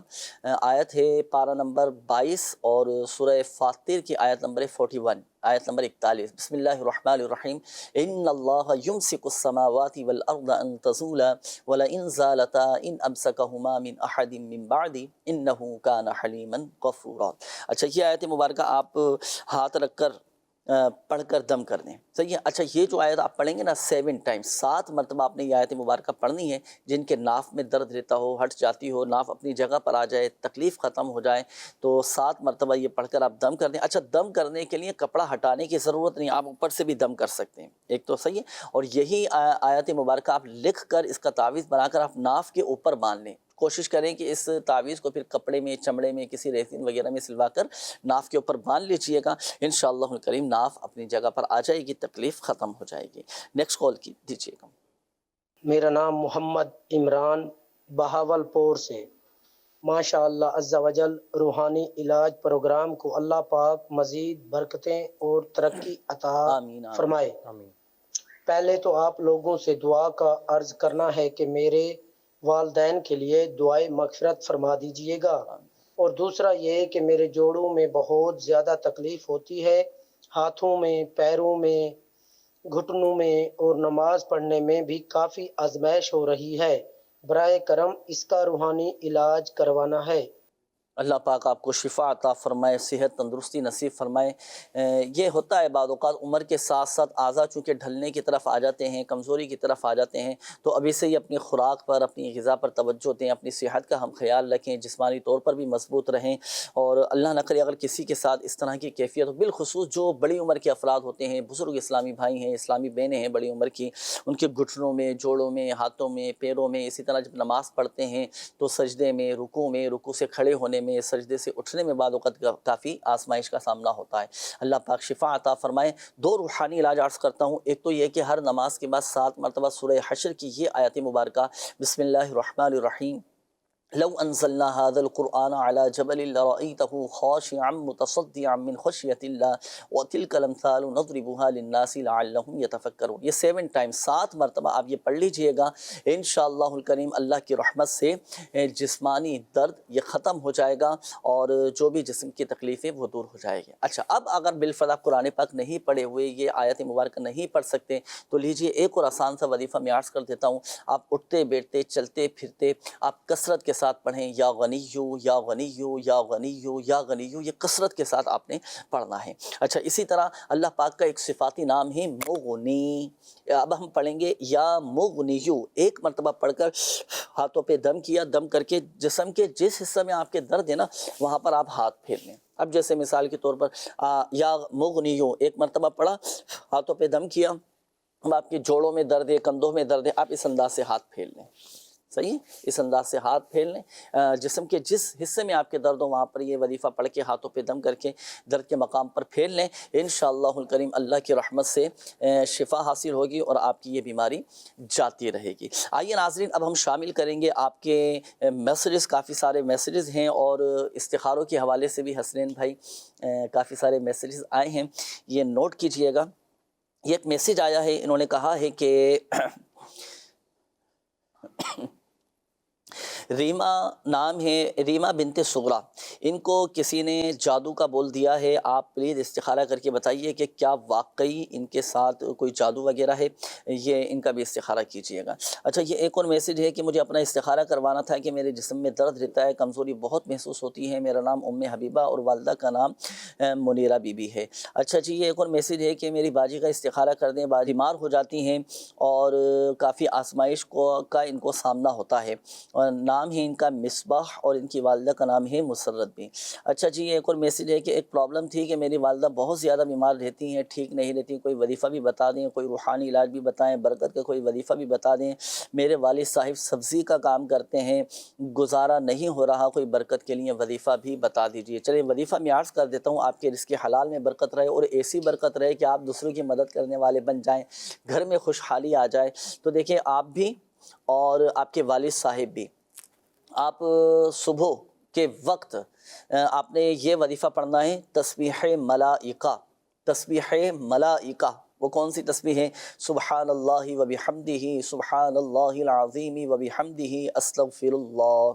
آیت ہے پارہ نمبر 22 اور سورہ فاطر کی آیت نمبر 41، آیت نمبر 41۔ بسم اللہ الرحمن الرحیم۔ ان اللہ یمسک السماوات والارض ان تزولا ولئن زالتا ان امسکہما من احد من بعد انہ کان حلیما غفورا۔ اچھا، یہ آیت مبارکہ آپ ہاتھ رکھ کر پڑھ کر دم کر دیں، صحیح ہے۔ اچھا، یہ جو آیت آپ پڑھیں گے نا 7 ٹائمز، 7 مرتبہ آپ نے یہ آیت مبارکہ پڑھنی ہے۔ جن کے ناف میں درد رہتا ہو، ہٹ جاتی ہو، ناف اپنی جگہ پر آ جائے، تکلیف ختم ہو جائے، تو 7 مرتبہ یہ پڑھ کر آپ دم کر دیں۔ اچھا، دم کرنے کے لیے کپڑا ہٹانے کی ضرورت نہیں، آپ اوپر سے بھی دم کر سکتے ہیں، ایک تو صحیح ہے۔ اور یہی آیت مبارکہ آپ لکھ کر اس کا تعویذ بنا کر آپ ناف کے اوپر باندھ لیں۔ کوشش کریں کہ اس تعویذ کو پھر کپڑے میں، چمڑے میں، کسی ریزن وغیرہ میں سلوا کر ناف کے اوپر باندھ لیجئے گا، انشاءاللہ الکریم ناف اپنی جگہ پر آ جائے گی، تکلیف ختم ہو جائے گی۔ نیکسٹ کال کی دیجیے گا۔ میرا نام محمد عمران بہاول پور سے۔ ماشاء اللہ عز و جل، روحانی علاج پروگرام کو اللہ پاک مزید برکتیں اور ترقی عطا فرمائے۔ پہلے تو آپ لوگوں سے دعا کا عرض کرنا ہے کہ میرے والدین کے لیے دعائے مغفرت فرما دیجئے گا، اور دوسرا یہ کہ میرے جوڑوں میں بہت زیادہ تکلیف ہوتی ہے، ہاتھوں میں، پیروں میں، گھٹنوں میں، اور نماز پڑھنے میں بھی کافی آزمائش ہو رہی ہے، برائے کرم اس کا روحانی علاج کروانا ہے۔ اللہ پاک آپ کو شفا عطا فرمائے، صحت تندرستی نصیب فرمائے۔ یہ ہوتا ہے بعض اوقات عمر کے ساتھ ساتھ اعضاء چونکہ ڈھلنے کی طرف آ جاتے ہیں، کمزوری کی طرف آ جاتے ہیں، تو ابھی سے ہی اپنی خوراک پر، اپنی غذا پر توجہ دیں، اپنی صحت کا ہم خیال رکھیں، جسمانی طور پر بھی مضبوط رہیں، اور اللہ نہ کرے اگر کسی کے ساتھ اس طرح کی کیفیت ہو، بالخصوص جو بڑی عمر کے افراد ہوتے ہیں، بزرگ اسلامی بھائی ہیں، اسلامی بہنیں ہیں بڑی عمر کی، ان کے گھٹنوں میں، جوڑوں میں، ہاتھوں میں، پیروں میں، اسی طرح جب نماز پڑھتے ہیں تو سجدے میں، رکوع سے کھڑے ہونے میں، سجدے سے اٹھنے میں بعض اوقات کافی آزمائش کا سامنا ہوتا ہے۔ اللہ پاک شفا عطا فرمائے۔ 2 روحانی علاج عرض کرتا ہوں۔ ایک تو یہ کہ ہر نماز کے بعد 7 مرتبہ سورہ حشر کی یہ آیت مبارکہ، بسم اللہ الرحمن الرحیم، لو انزلنا هذا القرآن على جبل لرأيته خاشعا متصدعا من خشية الله وتلك الامثال نضربها للناس لعلهم يتفكرون۔ یہ 7 ٹائم، 7 مرتبہ آپ یہ پڑھ لیجئے گا، انشاءاللہ الکریم اللہ کی رحمت سے جسمانی درد یہ ختم ہو جائے گا، اور جو بھی جسم کی تکلیفیں وہ دور ہو جائے گی۔ اچھا، اب اگر بالفرض قرآن پاک نہیں پڑھے ہوئے، یہ آیت مبارکہ نہیں پڑھ سکتے، تو لیجئے ایک اور آسان سا وظیفہ میں عرض کر دیتا ہوں۔ آپ اٹھتے بیٹھتے، چلتے پھرتے، آپ کثرت کے ساتھ پڑھیں، یا غنیو یا غنیو یا غنیو یا غنیو، یہ کثرت کے ساتھ آپ نے پڑھنا ہے۔ اچھا، اسی طرح اللہ پاک کا ایک صفاتی نام ہے مغنی۔ اب ہم پڑھیں گے یا مغنیو، ایک مرتبہ پڑھ کر ہاتھوں پہ دم کیا، دم کر کے جسم کے جس حصہ میں آپ کے درد ہے نا وہاں پر آپ ہاتھ پھیر لیں۔ اب جیسے مثال کے طور پر یا مغنیو ایک مرتبہ پڑھا، ہاتھوں پہ دم کیا، اب آپ کے جوڑوں میں درد ہے، کندھوں میں درد ہے، آپ اس انداز سے ہاتھ پھیر لیں، صحیح، اس انداز سے ہاتھ پھیر لیں، جسم کے جس حصے میں آپ کے درد ہو وہاں پر یہ وظیفہ پڑھ کے ہاتھوں پہ دم کر کے درد کے مقام پر پھیر لیں، انشاءاللہ الکریم اللہ کی رحمت سے شفا حاصل ہوگی اور آپ کی یہ بیماری جاتی رہے گی۔ آئیے ناظرین، اب ہم شامل کریں گے آپ کے میسیجز، کافی سارے میسیجز ہیں اور استخاروں کے حوالے سے بھی حسنین بھائی کافی سارے میسیجز آئے ہیں، یہ نوٹ کیجئے گا۔ یہ ایک میسیج آیا ہے، انہوں نے کہا ہے کہ ریما نام ہے، ریما بنت سغرا، ان کو کسی نے جادو کا بول دیا ہے، آپ پلیز استخارہ کر کے بتائیے کہ کیا واقعی ان کے ساتھ کوئی جادو وغیرہ ہے، یہ ان کا بھی استخارہ کیجیے گا۔ اچھا، یہ ایک اور میسیج ہے کہ مجھے اپنا استخارہ کروانا تھا کہ میرے جسم میں درد رہتا ہے، کمزوری بہت محسوس ہوتی ہے، میرا نام ام حبیبہ اور والدہ کا نام منیرہ بی بی ہے۔ اچھا جی، یہ ایک اور میسیج ہے کہ میری باجی کا استخارہ کر دیں، باجی بیمار ہو جاتی ہیں اور کافی آزمائش کا ان کو سامنا ہوتا ہے، اور نام ہے ان کا مصباح اور ان کی والدہ کا نام ہے مسرت بھی۔ اچھا جی، ایک اور میسیج ہے کہ ایک پرابلم تھی کہ میری والدہ بہت زیادہ بیمار رہتی ہیں، ٹھیک نہیں رہتی، کوئی وظیفہ بھی بتا دیں، کوئی روحانی علاج بھی بتائیں، برکت کا کوئی وظیفہ بھی بتا دیں۔ میرے والد صاحب سبزی کا کام کرتے ہیں، گزارا نہیں ہو رہا، کوئی برکت کے لیے وظیفہ بھی بتا دیجیے۔ چلیں وظیفہ میں عرض کر دیتا ہوں، آپ کے رزق حلال میں برکت رہے اور ایسی برکت رہے کہ آپ دوسروں کی مدد کرنے والے بن جائیں، گھر میں خوشحالی آ جائے۔ تو دیکھیں، آپ بھی اور آپ کے والد صاحب بھی، آپ صبح کے وقت آپ نے یہ وظیفہ پڑھنا ہے، تسبیح ملائکہ، تسبیح ملائکہ۔ وہ کون سی تسبیح ہے؟ سبحان اللہ و بحمدہ، سبحان اللہ العظیم و بحمدہ، استغفر اللہ۔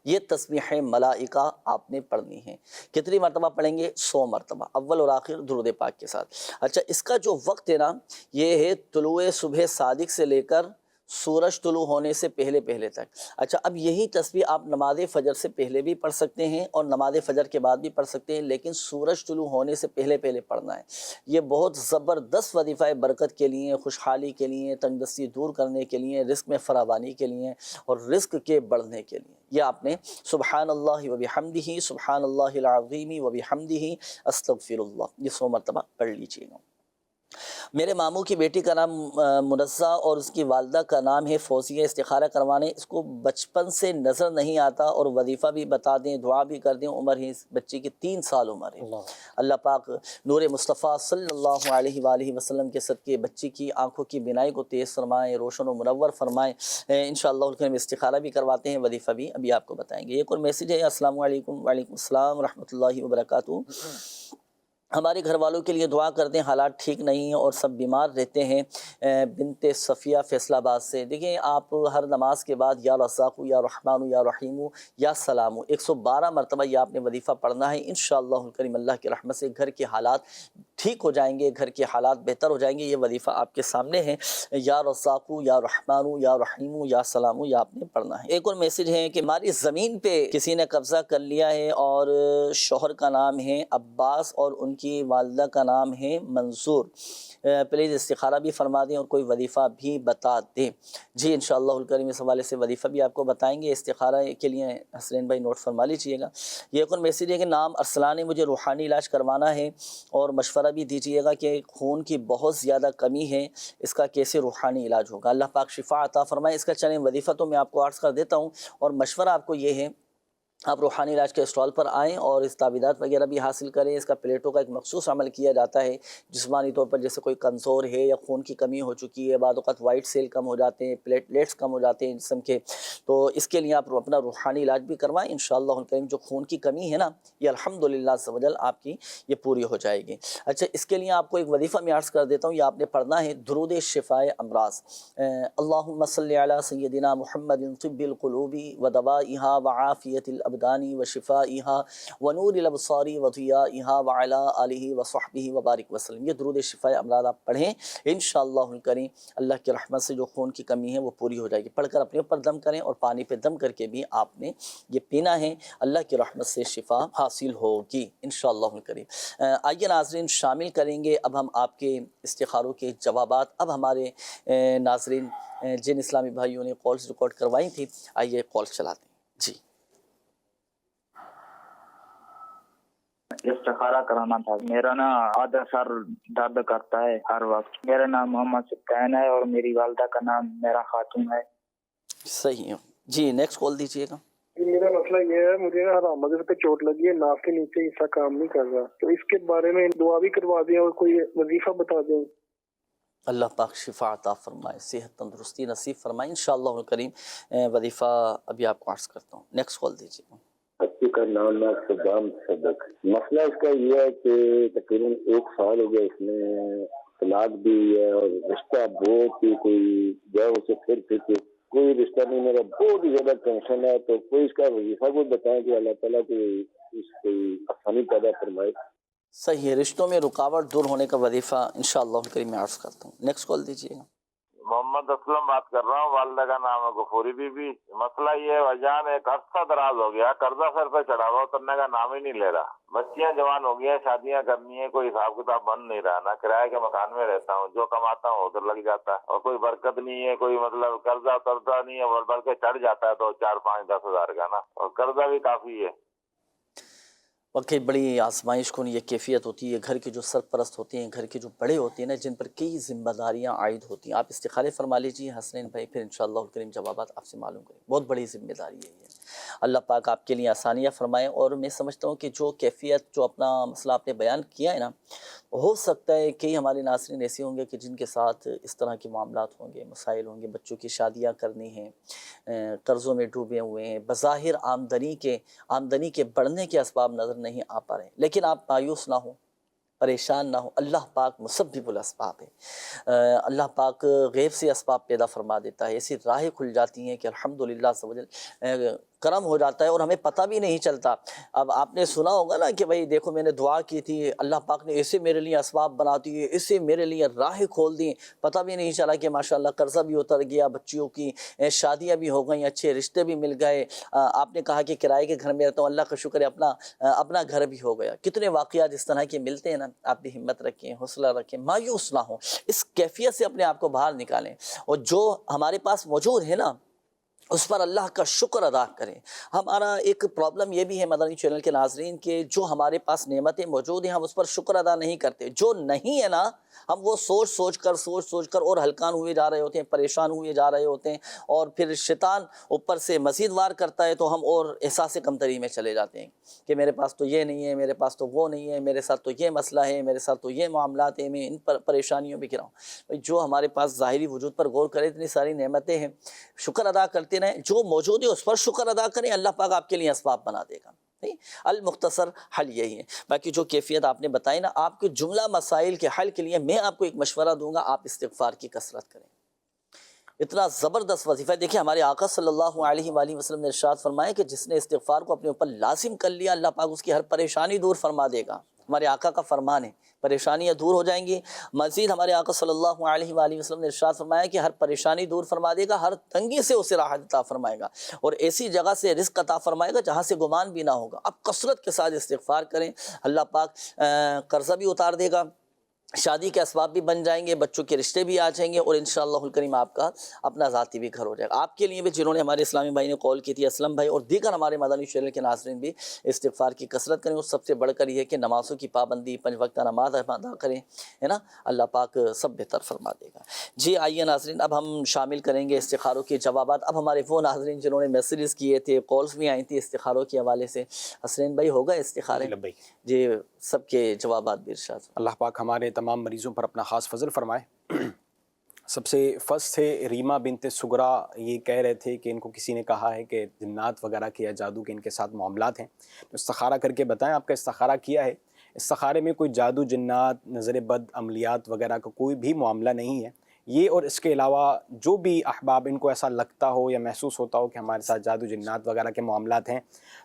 یہ تسبیح ملائکہ آپ نے پڑھنی ہے۔ کتنی مرتبہ پڑھیں گے؟ 100 مرتبہ، اول اور آخر درود پاک کے ساتھ۔ اچھا، اس کا جو وقت ہے نا، یہ ہے طلوع صبح صادق سے لے کر سورج طلوع ہونے سے پہلے پہلے تک۔ اچھا، اب یہی تسبیح آپ نماز فجر سے پہلے بھی پڑھ سکتے ہیں اور نماز فجر کے بعد بھی پڑھ سکتے ہیں، لیکن سورج طلوع ہونے سے پہلے پہلے پڑھنا ہے۔ یہ بہت زبردست وظیفہ ہے، برکت کے لیے، خوشحالی کے لیے، تنگ دستی دور کرنے کے لیے، رزق میں فراوانی کے لیے اور رزق کے بڑھنے کے لیے۔ یہ آپ نے سبحان اللہ و بحمدہ، سبحان اللہ العظیم و بحمدہ، استغفر اللہ، یہ 100 مرتبہ پڑھ لیجیے گا۔ میرے ماموں کی بیٹی کا نام منزہ اور اس کی والدہ کا نام ہے فوزیہ، استخارہ کروانے، اس کو بچپن سے نظر نہیں آتا اور وظیفہ بھی بتا دیں، دعا بھی کر دیں، عمر ہے اس بچی کی 3 سال عمر ہے۔ اللہ پاک نور مصطفیٰ صلی اللہ علیہ وآلہ وسلم کے صدقے بچی کی آنکھوں کی بینائی کو تیز فرمائیں، روشن و منور فرمائیں۔ انشاءاللہ الکریم استخارہ بھی کرواتے ہیں، وظیفہ بھی ابھی آپ کو بتائیں گے۔ ایک اور میسیج ہے، السلام علیکم۔ وعلیکم السلام ورحمۃ اللہ وبرکاتہ۔ ہمارے گھر والوں کے لیے دعا کر دیں، حالات ٹھیک نہیں ہیں اور سب بیمار رہتے ہیں۔ بنت صفیہ فیصل آباد سے۔ دیکھیں، آپ ہر نماز کے بعد یا رزاق یا رحمان یا رحیم یا سلام 112 مرتبہ یہ آپ نے وظیفہ پڑھنا ہے۔ انشاءاللہ الکریم اللہ کی رحمت سے گھر کے حالات ٹھیک ہو جائیں گے، گھر کے حالات بہتر ہو جائیں گے۔ یہ وظیفہ آپ کے سامنے ہے، یا رزاق یا رحمان یا رحیم یا سلام، یہ آپ نے پڑھنا ہے۔ ایک اور میسیج ہے کہ ہماری زمین پہ کسی نے قبضہ کر لیا ہے اور شوہر کا نام ہے عباس اور ان کی والدہ کا نام ہے منظور، پلیز استخارہ بھی فرما دیں اور کوئی وظیفہ بھی بتا دیں۔ جی انشاءاللہ الکریم اس حوالے سے وظیفہ بھی آپ کو بتائیں گے، استخارہ کے لیے حسنین بھائی نوٹ فرما لیجیے گا۔ یہ ایک اور میسیج ہے کہ نام ارسلان ہے، مجھے روحانی علاج کروانا ہے اور مشورہ بھی دیجیے گا کہ خون کی بہت زیادہ کمی ہے، اس کا کیسے روحانی علاج ہوگا۔ اللہ پاک شفا عطا فرمائے۔ اس کا چلیں وظیفہ تو میں آپ کو عرض کر دیتا ہوں اور مشورہ آپ کو یہ ہے، آپ روحانی علاج کے اسٹال پر آئیں اور اس تعویذات وغیرہ بھی حاصل کریں۔ اس کا پلیٹوں کا ایک مخصوص عمل کیا جاتا ہے، جسمانی طور پر جیسے کوئی کمزور ہے یا خون کی کمی ہو چکی ہے، بعض اوقات وائٹ سیل کم ہو جاتے ہیں، پلیٹلیٹس کم ہو جاتے ہیں جسم کے، تو اس کے لیے آپ اپنا روحانی علاج بھی کروائیں۔ انشاءاللہ الکریم جو خون کی کمی ہے نا، یہ الحمدللہ عز و جل آپ کی یہ پوری ہو جائے گی۔ اچھا، اس کے لیے آپ کو ایک وظیفہ میں عرض کر دیتا ہوں، یہ آپ نے پڑھنا ہے، درود شفائے امراض۔ اللہم صلی علی سیدنا محمد طب القلوب و دوائها وعافیت الابدان الأبدان وشفائها ونور الأبصار وضيائها وعلى آلہ وصحبہ وبارک وسلم۔ یہ درود شفاء امراض آپ پڑھیں انشاءاللہ الکریم، اللہ کی رحمت سے جو خون کی کمی ہے وہ پوری ہو جائے گی۔ پڑھ کر اپنے اوپر دم کریں اور پانی پہ دم کر کے بھی آپ نے یہ پینا ہے، اللہ کی رحمت سے شفا حاصل ہوگی انشاءاللہ الکریم۔ آئیے ناظرین شامل کریں گے اب ہم آپ کے استخاروں کے جوابات۔ اب ہمارے ناظرین جن اسلامی بھائیوں نے کالز ریکارڈ کروائی تھی، آئیے کال چلاتے ہیں جی۔ استخارہ کرانا تھا، میرا نا آدھا سر درد کرتا ہے ہر وقت۔ میرا نام محمد سبطین ہے اور میری والدہ کا نام میرا خاتون ہے۔ صحیح ہے جی، نیکسٹ کال دیجیے گا۔ میرا مسئلہ یہ ہے، مجھے نا حرام مدر پہ چوٹ لگی ہے، ناف کے نیچے حصہ کام نہیں کر رہا، تو اس کے بارے میں دعا بھی کروا دیں اور کوئی وظیفہ بتا دیں۔ اللہ پاک شفا عطا فرمائے، صحت تندرستی نصیب فرمائے انشاءاللہ الکریم۔ وظیفہ ابھی آپ کو عرض کرتا ہوں، نیکسٹ کال دیجیے گا۔ بچی کا نام ہے صدام صدق۔ مسئلہ اس کا یہ ہے کہ تقریباً 1 سال ہو گیا، اس میں طلاق بھی ہے اور رشتہ بہت ہی کوئی جو اسے پھر کے کوئی رشتہ نہیں، میرا بہت ہی زیادہ ٹینشن ہے، تو کوئی اس کا وظیفہ کو بتائیں کہ اللہ تعالیٰ کو اس کی آسانی پیدا فرمائے۔ صحیح ہے، رشتوں میں رکاوٹ دور ہونے کا وظیفہ انشاءاللہ الکریم میں عرض کرتا ہوں، نیکسٹ کال دیجیے گا۔ محمد اسلم بات کر رہا ہوں، والدہ کا نام ہے غفوری بی بی۔ مسئلہ یہ ہے وجان ایک عرصہ دراز ہو گیا، قرضہ سر پہ چڑھا ہوا، اترنے کا نام ہی نہیں لے رہا۔ بچیاں جوان ہو گئی ہیں، شادیاں کرنی ہیں، کوئی حساب کتاب بن نہیں رہا، نہ کرائے کے مکان میں رہتا ہوں، جو کماتا ہوں ادھر لگ جاتا ہے، اور کوئی برکت نہیں ہے، کوئی مطلب قرضہ اترتا نہیں ہے، بلکہ چڑھ جاتا ہے تو 4، 5، 10 ہزار کا نا، اور قرضہ بھی کافی ہے۔ واقعی بڑی آزمائش کن یہ کیفیت ہوتی ہے، گھر کے جو سرپرست ہوتے ہیں، گھر کے جو بڑے ہوتے ہیں نا، جن پر کئی ذمہ داریاں عائد ہوتی ہیں۔ آپ استخارے فرما لیجیے حسنین بھائی، پھر انشاءاللہ الکریم جوابات آپ سے معلوم کریں۔ بہت بڑی ذمہ داری ہے یہ، اللہ پاک آپ کے لیے آسانیاں فرمائے۔ اور میں سمجھتا ہوں کہ جو کیفیت، جو اپنا مسئلہ آپ نے بیان کیا ہے نا، ہو سکتا ہے کئی ہمارے ناظرین ایسے ہوں گے کہ جن کے ساتھ اس طرح کے معاملات ہوں گے، مسائل ہوں گے، بچوں کی شادیاں کرنی ہیں، قرضوں میں ڈوبے ہوئے ہیں، بظاہر آمدنی کے بڑھنے کے اسباب نظر نہیں آ پا رہے ہیں، لیکن آپ مایوس نہ ہوں، پریشان نہ ہو، اللہ پاک مسبب الاسباب ہے۔ اللہ پاک غیب سے اسباب پیدا فرما دیتا ہے، ایسی راہیں کھل جاتی ہیں کہ الحمدللہ عز و جل کرم ہو جاتا ہے اور ہمیں پتہ بھی نہیں چلتا۔ اب آپ نے سنا ہوگا نا کہ بھائی دیکھو میں نے دعا کی تھی، اللہ پاک نے ایسے میرے لیے اسباب بنا دیے، ایسے میرے لیے راہیں کھول دی، پتہ بھی نہیں چلا کہ ماشاءاللہ قرضہ بھی اتر گیا، بچیوں کی شادیاں بھی ہو گئیں، اچھے رشتے بھی مل گئے۔ آپ نے کہا کہ کرائے کے گھر میں رہتا ہوں، اللہ کا شکر ہے اپنا گھر بھی ہو گیا۔ کتنے واقعات اس طرح کے ملتے ہیں نا، آپ بھی ہمت رکھیں، حوصلہ رکھیں، مایوس نہ ہوں، اس کیفیت سے اپنے آپ کو باہر نکالیں، اور جو ہمارے پاس موجود ہے نا اس پر اللہ کا شکر ادا کریں۔ ہمارا ایک پرابلم یہ بھی ہے مدنی چینل کے ناظرین کہ جو ہمارے پاس نعمتیں موجود ہیں ہم اس پر شکر ادا نہیں کرتے، جو نہیں ہے نا ہم وہ سوچ کر اور ہلکان ہوئے جا رہے ہوتے ہیں، پریشان ہوئے جا رہے ہوتے ہیں، اور پھر شیطان اوپر سے مزید وار کرتا ہے تو ہم اور احساس کمتری میں چلے جاتے ہیں کہ میرے پاس تو یہ نہیں ہے، میرے پاس تو وہ نہیں ہے، میرے ساتھ تو یہ مسئلہ ہے، میرے ساتھ تو یہ معاملات ہیں، میں ان پر پریشانیوں میں گرا ہوں۔ جو ہمارے پاس ظاہری وجود پر غور کرے، اتنی ساری نعمتیں ہیں، شکر ادا کرتے رہیں، جو موجود ہے اس پر شکر ادا کریں، اللہ پاک آپ کے لیے اسباب بنا دے گا۔ المختصر حل یہی ہے۔ باقی جو کیفیت آپ نے بتائی نا، آپ کے جملہ مسائل کے حل کے لیے میں آپ کو ایک مشورہ دوں گا، آپ استغفار کی کثرت کریں۔ اتنا زبردست وظیفہ ہے۔ دیکھیں ہمارے آقا صلی اللہ علیہ وآلہ وسلم نے ارشاد فرمایا کہ جس نے استغفار کو اپنے اوپر لازم کر لیا، اللہ پاک اس کی ہر پریشانی دور فرما دے گا۔ ہمارے آقا کا فرمان ہے، پریشانیاں دور ہو جائیں گی۔ مزید ہمارے آقا صلی اللہ علیہ وآلہ وسلم نے ارشاد فرمایا کہ ہر پریشانی دور فرما دے گا، ہر تنگی سے اسے راحت عطا فرمائے گا، اور ایسی جگہ سے رزق عطا فرمائے گا جہاں سے گمان بھی نہ ہوگا۔ اب کثرت کے ساتھ استغفار کریں، اللہ پاک قرضہ بھی اتار دے گا، شادی کے اسباب بھی بن جائیں گے، بچوں کے رشتے بھی آ جائیں گے، اور انشاءاللہ الکریم آپ کا اپنا ذاتی بھی گھر ہو جائے گا۔ آپ کے لیے بھی جنہوں نے ہمارے اسلامی بھائی نے کال کی تھی، اسلم بھائی اور دیگر ہمارے مدنی چینل کے ناظرین بھی استغفار کی کثرت کریں، اور سب سے بڑھ کر یہ ہے کہ نمازوں کی پابندی، 5 وقتہ نماز ادا کریں، ہے نا، اللہ پاک سب بہتر فرما دے گا۔ جی آئیے ناظرین، اب ہم شامل کریں گے استخاروں کے جوابات۔ اب ہمارے وہ ناظرین جنہوں نے میسیجز کیے تھے، کالز بھی آئی تھی استخاروں کے حوالے سے، حسنین بھائی ہوگا استخارے؟ جی سب کے جوابات بھی ارشاد۔ اللہ پاک ہمارے تمام مریضوں پر اپنا خاص فضل فرمائے۔ سب سے فرسٹ تھے ریما بنت سگرا، یہ کہہ رہے تھے کہ ان کو کسی نے کہا ہے کہ جنات وغیرہ کے یا جادو کے ان کے ساتھ معاملات ہیں، تو استخارہ کر کے بتائیں آپ کا استخارہ کیا ہے۔ استخارے میں کوئی جادو، جنات، نظر بد، عملیات وغیرہ کا کوئی بھی معاملہ نہیں ہے۔ یہ اور اس کے علاوہ جو بھی احباب ان کو ایسا لگتا ہو یا محسوس ہوتا ہو کہ ہمارے ساتھ جادو جنات وغیرہ کے معاملات ہیں،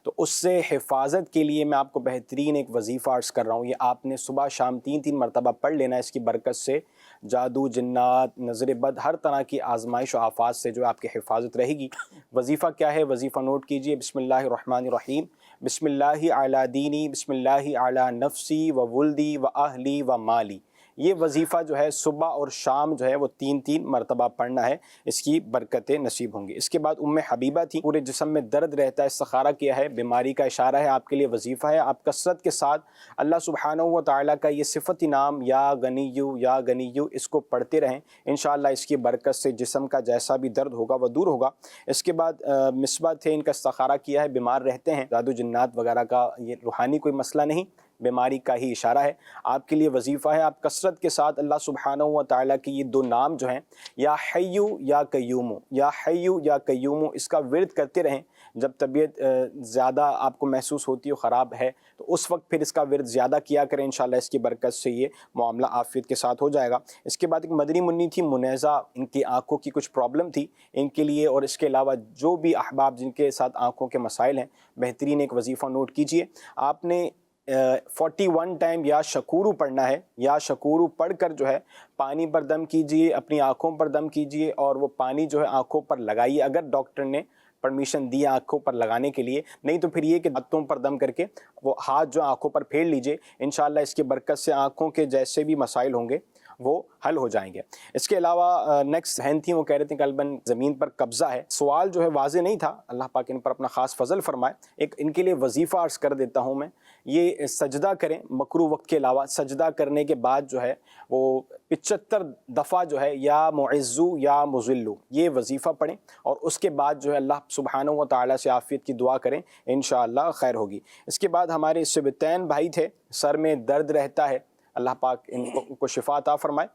تو اس سے حفاظت کے لیے میں آپ کو بہترین ایک وظیفہ عرض کر رہا ہوں. یہ آپ نے صبح شام 3 مرتبہ پڑھ لینا ہے. اس کی برکت سے جادو جنات، نظر بد، ہر طرح کی آزمائش و آفات سے جو آپ کی حفاظت رہے گی. وظیفہ کیا ہے؟ وظیفہ نوٹ کیجئے. بسم اللہ الرحمن الرحیم. بسم اللہ علی دینی، بسم اللہ علی نفسی و ولدی و اہلی و مالی. یہ وظیفہ جو ہے صبح اور شام جو ہے وہ 3 مرتبہ پڑھنا ہے. اس کی برکتیں نصیب ہوں گی. اس کے بعد حبیبہ تھی، پورے جسم میں درد رہتا ہے، استخارہ کیا ہے، بیماری کا اشارہ ہے، آپ کے لیے وظیفہ ہے. آپ کثرت کے ساتھ اللہ سبحانہ و تعالیٰ کا یہ صفت نام یا غنیو یا غنیو اس کو پڑھتے رہیں. انشاءاللہ اس کی برکت سے جسم کا جیسا بھی درد ہوگا وہ دور ہوگا. اس کے بعد مصباح تھے، ان کا استخارہ کیا ہے، بیمار رہتے ہیں، جادو جنات وغیرہ کا یہ روحانی کوئی مسئلہ نہیں، بیماری کا ہی اشارہ ہے. آپ کے لیے وظیفہ ہے، آپ کثرت کے ساتھ اللہ سبحانہ و تعالیٰ کی یہ 2 نام جو ہیں، یا حیو یا قیومو، یا حیو یا قیومو، اس کا ورد کرتے رہیں. جب طبیعت زیادہ آپ کو محسوس ہوتی ہو خراب ہے تو اس وقت پھر اس کا ورد زیادہ کیا کریں. انشاءاللہ اس کی برکت سے یہ معاملہ عافیت کے ساتھ ہو جائے گا. اس کے بعد ایک مدنی منی تھی، منیزہ، ان کی آنکھوں کی کچھ پرابلم تھی ان کے لیے. اور اس کے علاوہ جو بھی احباب جن کے ساتھ آنکھوں کے مسائل ہیں، بہترین ایک وظیفہ نوٹ کیجئے. آپ نے 41 ٹائم یا شکورو پڑھنا ہے. یا شکورو پڑھ کر جو ہے پانی پر دم کیجئے، اپنی آنکھوں پر دم کیجئے، اور وہ پانی جو ہے آنکھوں پر لگائیے اگر ڈاکٹر نے پرمیشن دی آنکھوں پر لگانے کے لیے. نہیں تو پھر یہ کہ ہاتھوں پر دم کر کے وہ ہاتھ جو آنکھوں پر پھیر لیجئے. انشاءاللہ اس کی برکت سے آنکھوں کے جیسے بھی مسائل ہوں گے وہ حل ہو جائیں گے. اس کے علاوہ نیکسٹ بہن تھی، وہ کہہ رہے تھے کہ قلباً زمین پر قبضہ ہے. سوال جو ہے واضح نہیں تھا، اللہ پاک ان پر اپنا خاص فضل فرمائے. ایک ان کے لیے وظیفہ عرض کر دیتا ہوں میں. یہ سجدہ کریں مکروہ وقت کے علاوہ. سجدہ کرنے کے بعد جو ہے وہ 75 دفعہ جو ہے یا معزو یا مذلو یہ وظیفہ پڑھیں، اور اس کے بعد جو ہے اللہ سبحانہ و تعالیٰ سے عافیت کی دعا کریں، انشاءاللہ خیر ہوگی. اس کے بعد ہمارے سبتین بھائی تھے، سر میں درد رہتا ہے، اللہ پاک ان کو شفا عطا فرمائے.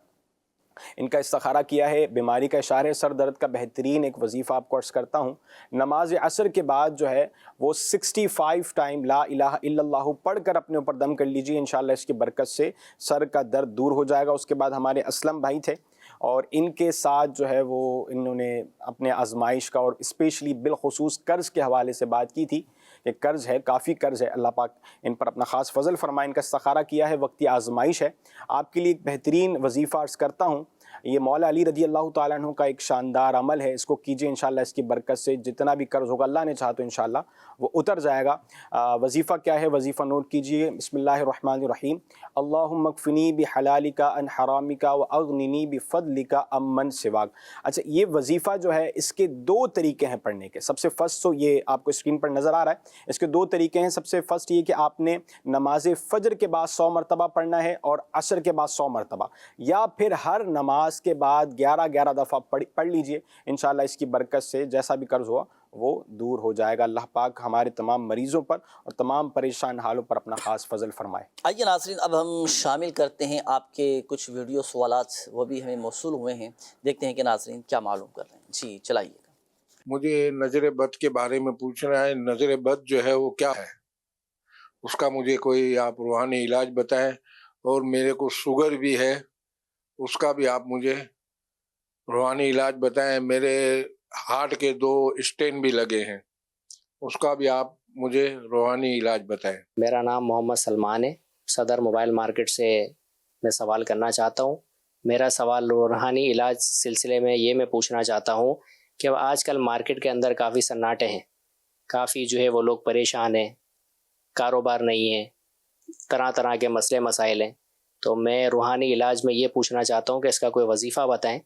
ان کا استخارہ کیا ہے، بیماری کا اشارہ ہے، سر درد کا. بہترین ایک وظیفہ آپ کو عرض کرتا ہوں. نماز عصر کے بعد جو ہے وہ 65 ٹائم لا الہ الا اللہ پڑھ کر اپنے اوپر دم کر لیجیے. انشاءاللہ اس کی برکت سے سر کا درد دور ہو جائے گا. اس کے بعد ہمارے اسلم بھائی تھے، اور ان کے ساتھ جو ہے وہ انہوں نے اپنے آزمائش کا اور اسپیشلی بالخصوص قرض کے حوالے سے بات کی تھی کہ قرض ہے، کافی قرض ہے. اللہ پاک ان پر اپنا خاص فضل فرمائے. ان کا استخارہ کیا ہے، وقتی آزمائش ہے. آپ کے لیے ایک بہترین وظیفہ عرض کرتا ہوں. یہ مولا علی رضی اللہ تعالیٰ عنہ کا ایک شاندار عمل ہے، اس کو کیجئے. انشاءاللہ اس کی برکت سے جتنا بھی قرض ہوگا، اللہ نے چاہا تو انشاءاللہ وہ اتر جائے گا. وظیفہ کیا ہے؟ وظیفہ نوٹ کیجئے. بسم اللہ الرحمن الرحیم. اللہم اکفنی بحلالک عن حرامک واغننی بفضلک عمن سواک. اچھا، یہ وظیفہ جو ہے اس کے 2 طریقے ہیں پڑھنے کے. سب سے فرسٹ تو یہ آپ کو اسکرین پر نظر آ رہا ہے، اس کے 2 طریقے ہیں. سب سے فرسٹ یہ کہ آپ نے نماز فجر کے بعد 100 مرتبہ پڑھنا ہے اور عصر کے بعد 100 مرتبہ، یا پھر ہر نماز کے بعد 11 دفعہ پڑھ لیجئے. انشاءاللہ اس کی برکت سے جیسا بھی قرض ہوا وہ دور ہو جائے گا. اللہ پاک ہمارے تمام مریضوں پر اور تمام پریشان حالوں پر اپنا خاص فضل فرمائے. آئیے ناظرین، اب ہم شامل کرتے ہیں آپ کے کچھ ویڈیو سوالات، وہ بھی ہمیں موصول ہوئے ہیں. دیکھتے ہیں کہ ناظرین کیا معلوم کر رہے ہیں. جی چلائیے. مجھے نظر بد کے بارے میں پوچھنا ہے. نظر بد جو ہے وہ کیا ہے؟ اس کا مجھے کوئی آپ روحانی علاج بتائیں. اور میرے کو شوگر بھی ہے، اس کا بھی آپ مجھے روحانی علاج بتائیں. میرے ہارٹ کے 2 اسٹین بھی لگے ہیں، اس کا بھی آپ مجھے روحانی علاج بتائیں. میرا نام محمد سلمان ہے، صدر موبائل مارکیٹ سے میں سوال کرنا چاہتا ہوں. میرا سوال روحانی علاج سلسلے میں یہ میں پوچھنا چاہتا ہوں کہ آج کل مارکیٹ کے اندر کافی سناٹے ہیں، کافی جو ہے وہ لوگ پریشان ہیں، کاروبار نہیں ہے، طرح طرح کے مسئلے مسائل ہیں. تو میں روحانی علاج میں یہ پوچھنا چاہتا ہوں کہ اس کا کوئی وظیفہ بتائیں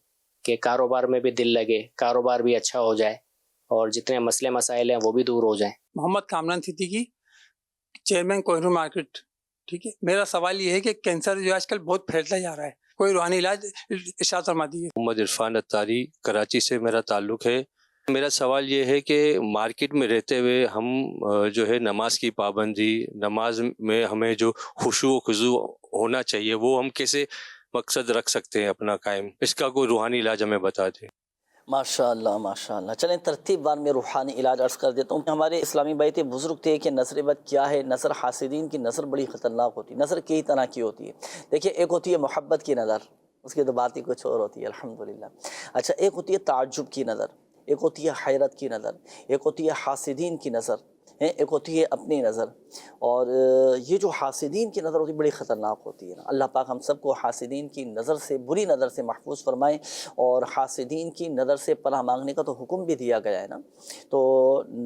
کہ کاروبار میں بھی دل لگے، کاروبار بھی اچھا ہو جائے، اور جتنے مسئلے مسائل ہیں وہ بھی دور ہو جائیں. محمد کامران صدیقی، چیئرمین کوہنور مارکیٹ. ٹھیک ہے، میرا سوال یہ ہے کہ کینسر جو آج کل بہت پھیلتا جا رہا ہے، کوئی روحانی علاج ارشاد فرما دیجیے. محمد عرفان اتاری، کراچی سے میرا تعلق ہے. میرا سوال یہ ہے کہ مارکیٹ میں رہتے ہوئے ہم جو ہے نماز کی پابندی، نماز میں ہمیں جو خشوع و خضوع ہونا چاہیے وہ ہم کیسے مقصد رکھ سکتے ہیں اپنا قائم؟ اس کا کوئی روحانی علاج ہمیں بتا دیں. ماشاء اللہ ماشاء اللہ. چلیں ترتیب بار میں روحانی علاج عرض کر دیتا ہوں. ہمارے اسلامی بیت بزرگ تھے کہ نظر بد کیا ہے. نظر حاسدین کی نظر بڑی خطرناک ہوتی ہے. نظر کئی طرح کی ہوتی ہے. دیکھیے، ایک ہوتی ہے محبت کی نظر، اس کی تو بات ہی کچھ اور ہوتی ہے الحمدللہ۔ اچھا، ایک ہوتی ہے تعجب کی نظر، ایک ہوتی ہے حیرت کی نظر، ایک ہوتی ہے حاسدین کی نظر، ایک ہوتی ہے اپنی نظر۔ اور یہ جو حاسدین کی نظر ہوتی ہے بڑی خطرناک ہوتی ہے نا۔ اللہ پاک ہم سب کو حاسدین کی نظر سے، بری نظر سے محفوظ فرمائیں، اور حاسدین کی نظر سے پناہ مانگنے کا تو حکم بھی دیا گیا ہے نا۔ تو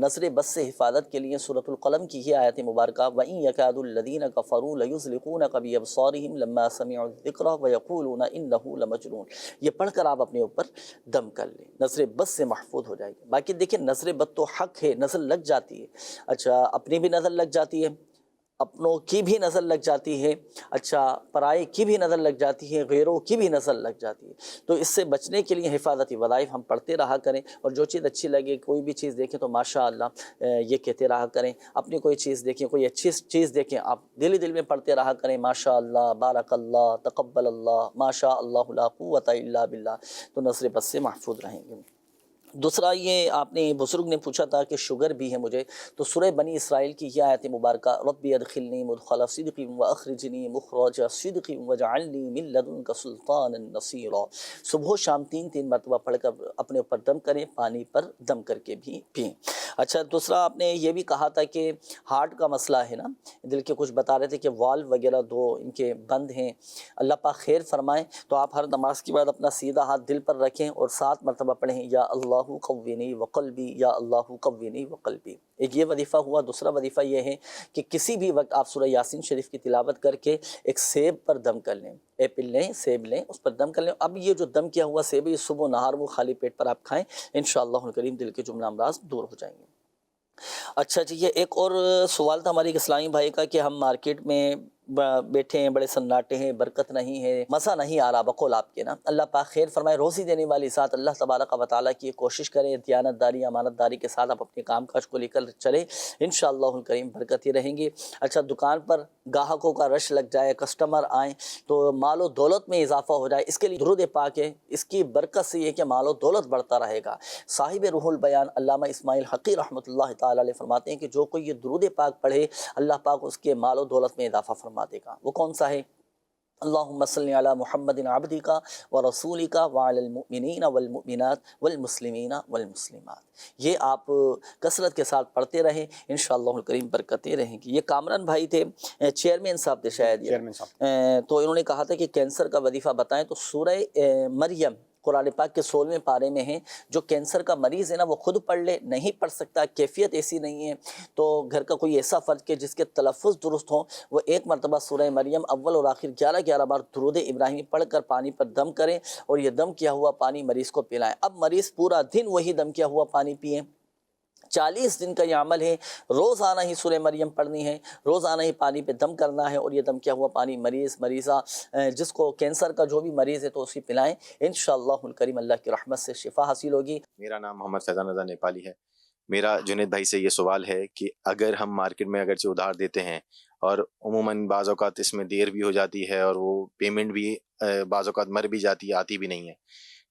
نظر بد سے حفاظت کے لیے سورۃ القلم کی یہ آیت مبارکہ وَإِن يَكَادُ الَّذِينَ كَفَرُوا لَيُزْلِقُونَكَ بِأَبْصَارِهِمْ لَمَّا سَمِعُوا الذِّكْرَ وَيَقُولُونَ إِنَّهُ لَمَجْنُونٌ۔ یہ پڑھ کر آپ اپنے اوپر دم کر لیں، نظر بد سے محفوظ ہو جائے گی۔ باقی دیکھیں نظر بد تو حق ہے، نظر لگ جاتی ہے، اچھا اپنی بھی نظر لگ جاتی ہے، اپنوں کی بھی نظر لگ جاتی ہے، اچھا پرائے کی بھی نظر لگ جاتی ہے، غیروں کی بھی نظر لگ جاتی ہے۔ تو اس سے بچنے کے لیے حفاظتی وظائف ہم پڑھتے رہا کریں، اور جو چیز اچھی لگے، کوئی بھی چیز دیکھیں تو ماشاءاللہ یہ کہتے رہا کریں۔ اپنی کوئی چیز دیکھیں، کوئی اچھی چیز دیکھیں، آپ دل میں پڑھتے رہا کریں ماشاءاللہ، بارک اللہ، تقبل اللہ، ماشاءاللہ لا قوت الا باللہ، تو نظر بد سے محفوظ رہیں گے۔ دوسرا یہ آپ نے بزرگ نے پوچھا تھا کہ شوگر بھی ہے مجھے، تو سورہ بنی اسرائیل کی یہ آیت مبارکہ ربی ادخلنی مدخل صدق واخرجنی مخرج صدق واجعلنی من لدنک سلطانا نصیرا، صبح و شام 3 مرتبہ پڑھ کر اپنے اوپر دم کریں، پانی پر دم کر کے بھی پئیں۔ اچھا، دوسرا آپ نے یہ بھی کہا تھا کہ ہارٹ کا مسئلہ ہے نا، دل کے کچھ بتا رہے تھے کہ والو وغیرہ 2 ان کے بند ہیں، اللہ پاک خیر فرمائیں۔ تو آپ ہر نماز کے بعد اپنا سیدھا ہاتھ دل پر رکھیں اور 7 مرتبہ پڑھیں یا اللہ قوینی وقلبی، یا اللہ قوینی وقلبی۔ ایک یہ وظیفہ ہوا۔ دوسرا وظیفہ یہ ہے کہ کسی بھی وقت آپ سورہ یاسین شریف کی تلاوت کر کے ایک سیب پر دم کر لیں، ایپل لیں، سیب لیں، اس پر دم کر لیں۔ اب یہ جو دم کیا ہوا سیب ہے، یہ صبح و نہار وہ خالی پیٹ پر آپ کھائیں، انشاءاللہ الکریم دل کے جملہ امراض دور ہو جائیں گے۔ اچھا جی، یہ ایک اور سوال تھا ہمارے اسلامی بھائی کا کہ ہم مارکیٹ میں بیٹھے ہیں، بڑے سناٹے ہیں، برکت نہیں ہے، مزہ نہیں آ رہا بقول آپ کے نا، اللہ پاک خیر فرمائے۔ روزی دینے والی ذات اللہ تبارک و تعالیٰ کی کوشش کریں، دیانت داری امانت داری کے ساتھ آپ اپنے کام کاج کو لے کر چلیں، انشاءاللہ الکریم برکت ہی رہیں گی۔ اچھا، دکان پر گاہکوں کا رش لگ جائے، کسٹمر آئیں تو مال و دولت میں اضافہ ہو جائے، اس کے لیے درود پاک ہے، اس کی برکت سے یہ کہ مال و دولت بڑھتا رہے گا۔ صاحب روح البیان علامہ اسماعیل حقی رحمۃ اللہ تعالیٰ علیہ فرماتے ہیں کہ جو کوئی یہ درود پاک پڑھے، اللہ پاک اس کے مال و دولت میں اضافہ فرما دے گا۔ وہ کون سا ہے؟ اللہم صلی علی محمد عبدک ورسولک وعلی المؤمنین والمؤمنات والمسلمین والمسلمات۔ یہ آپ کثرت کے ساتھ پڑھتے رہیں، انشاءاللہ الکریم برکتیں رہیں گی۔ یہ کامران بھائی تھے، چیئرمین صاحب تھے شاید یہ، تو انہوں نے کہا تھا کہ کینسر کا وظیفہ بتائیں، تو سورہ مریم قرآن پاک کے 16ویں پارے میں ہیں، جو کینسر کا مریض ہے نا وہ خود پڑھ لے، نہیں پڑھ سکتا، کیفیت ایسی نہیں ہے، تو گھر کا کوئی ایسا فرد کہ جس کے تلفظ درست ہوں، وہ 1 مرتبہ سورہ مریم اول اور آخر 11 بار درود ابراہیمی پڑھ کر پانی پر دم کریں، اور یہ دم کیا ہوا پانی مریض کو پلائیں۔ اب مریض پورا دن وہی دم کیا ہوا پانی پئیں، 40 دن کا یہ عمل ہے، روزانہ ہی سورہ مریم پڑھنی ہے، روزانہ ہی پانی پہ دم کرنا ہے، اور یہ دم کیا ہوا پانی مریضہ جس کو کینسر کا جو بھی مریض ہے تو اسی پلائیں، انشاءاللہ الکریم اللہ کی رحمت سے شفا حاصل ہوگی۔ میرا نام محمد فیضان رضا نیپالی ہے۔ میرا جنید بھائی سے یہ سوال ہے کہ اگر ہم مارکیٹ میں اگرچہ ادھار دیتے ہیں اور عموماً بعض اوقات اس میں دیر بھی ہو جاتی ہے اور وہ پیمنٹ بھی بعض اوقات مر بھی جاتی ہے، آتی بھی نہیں ہے،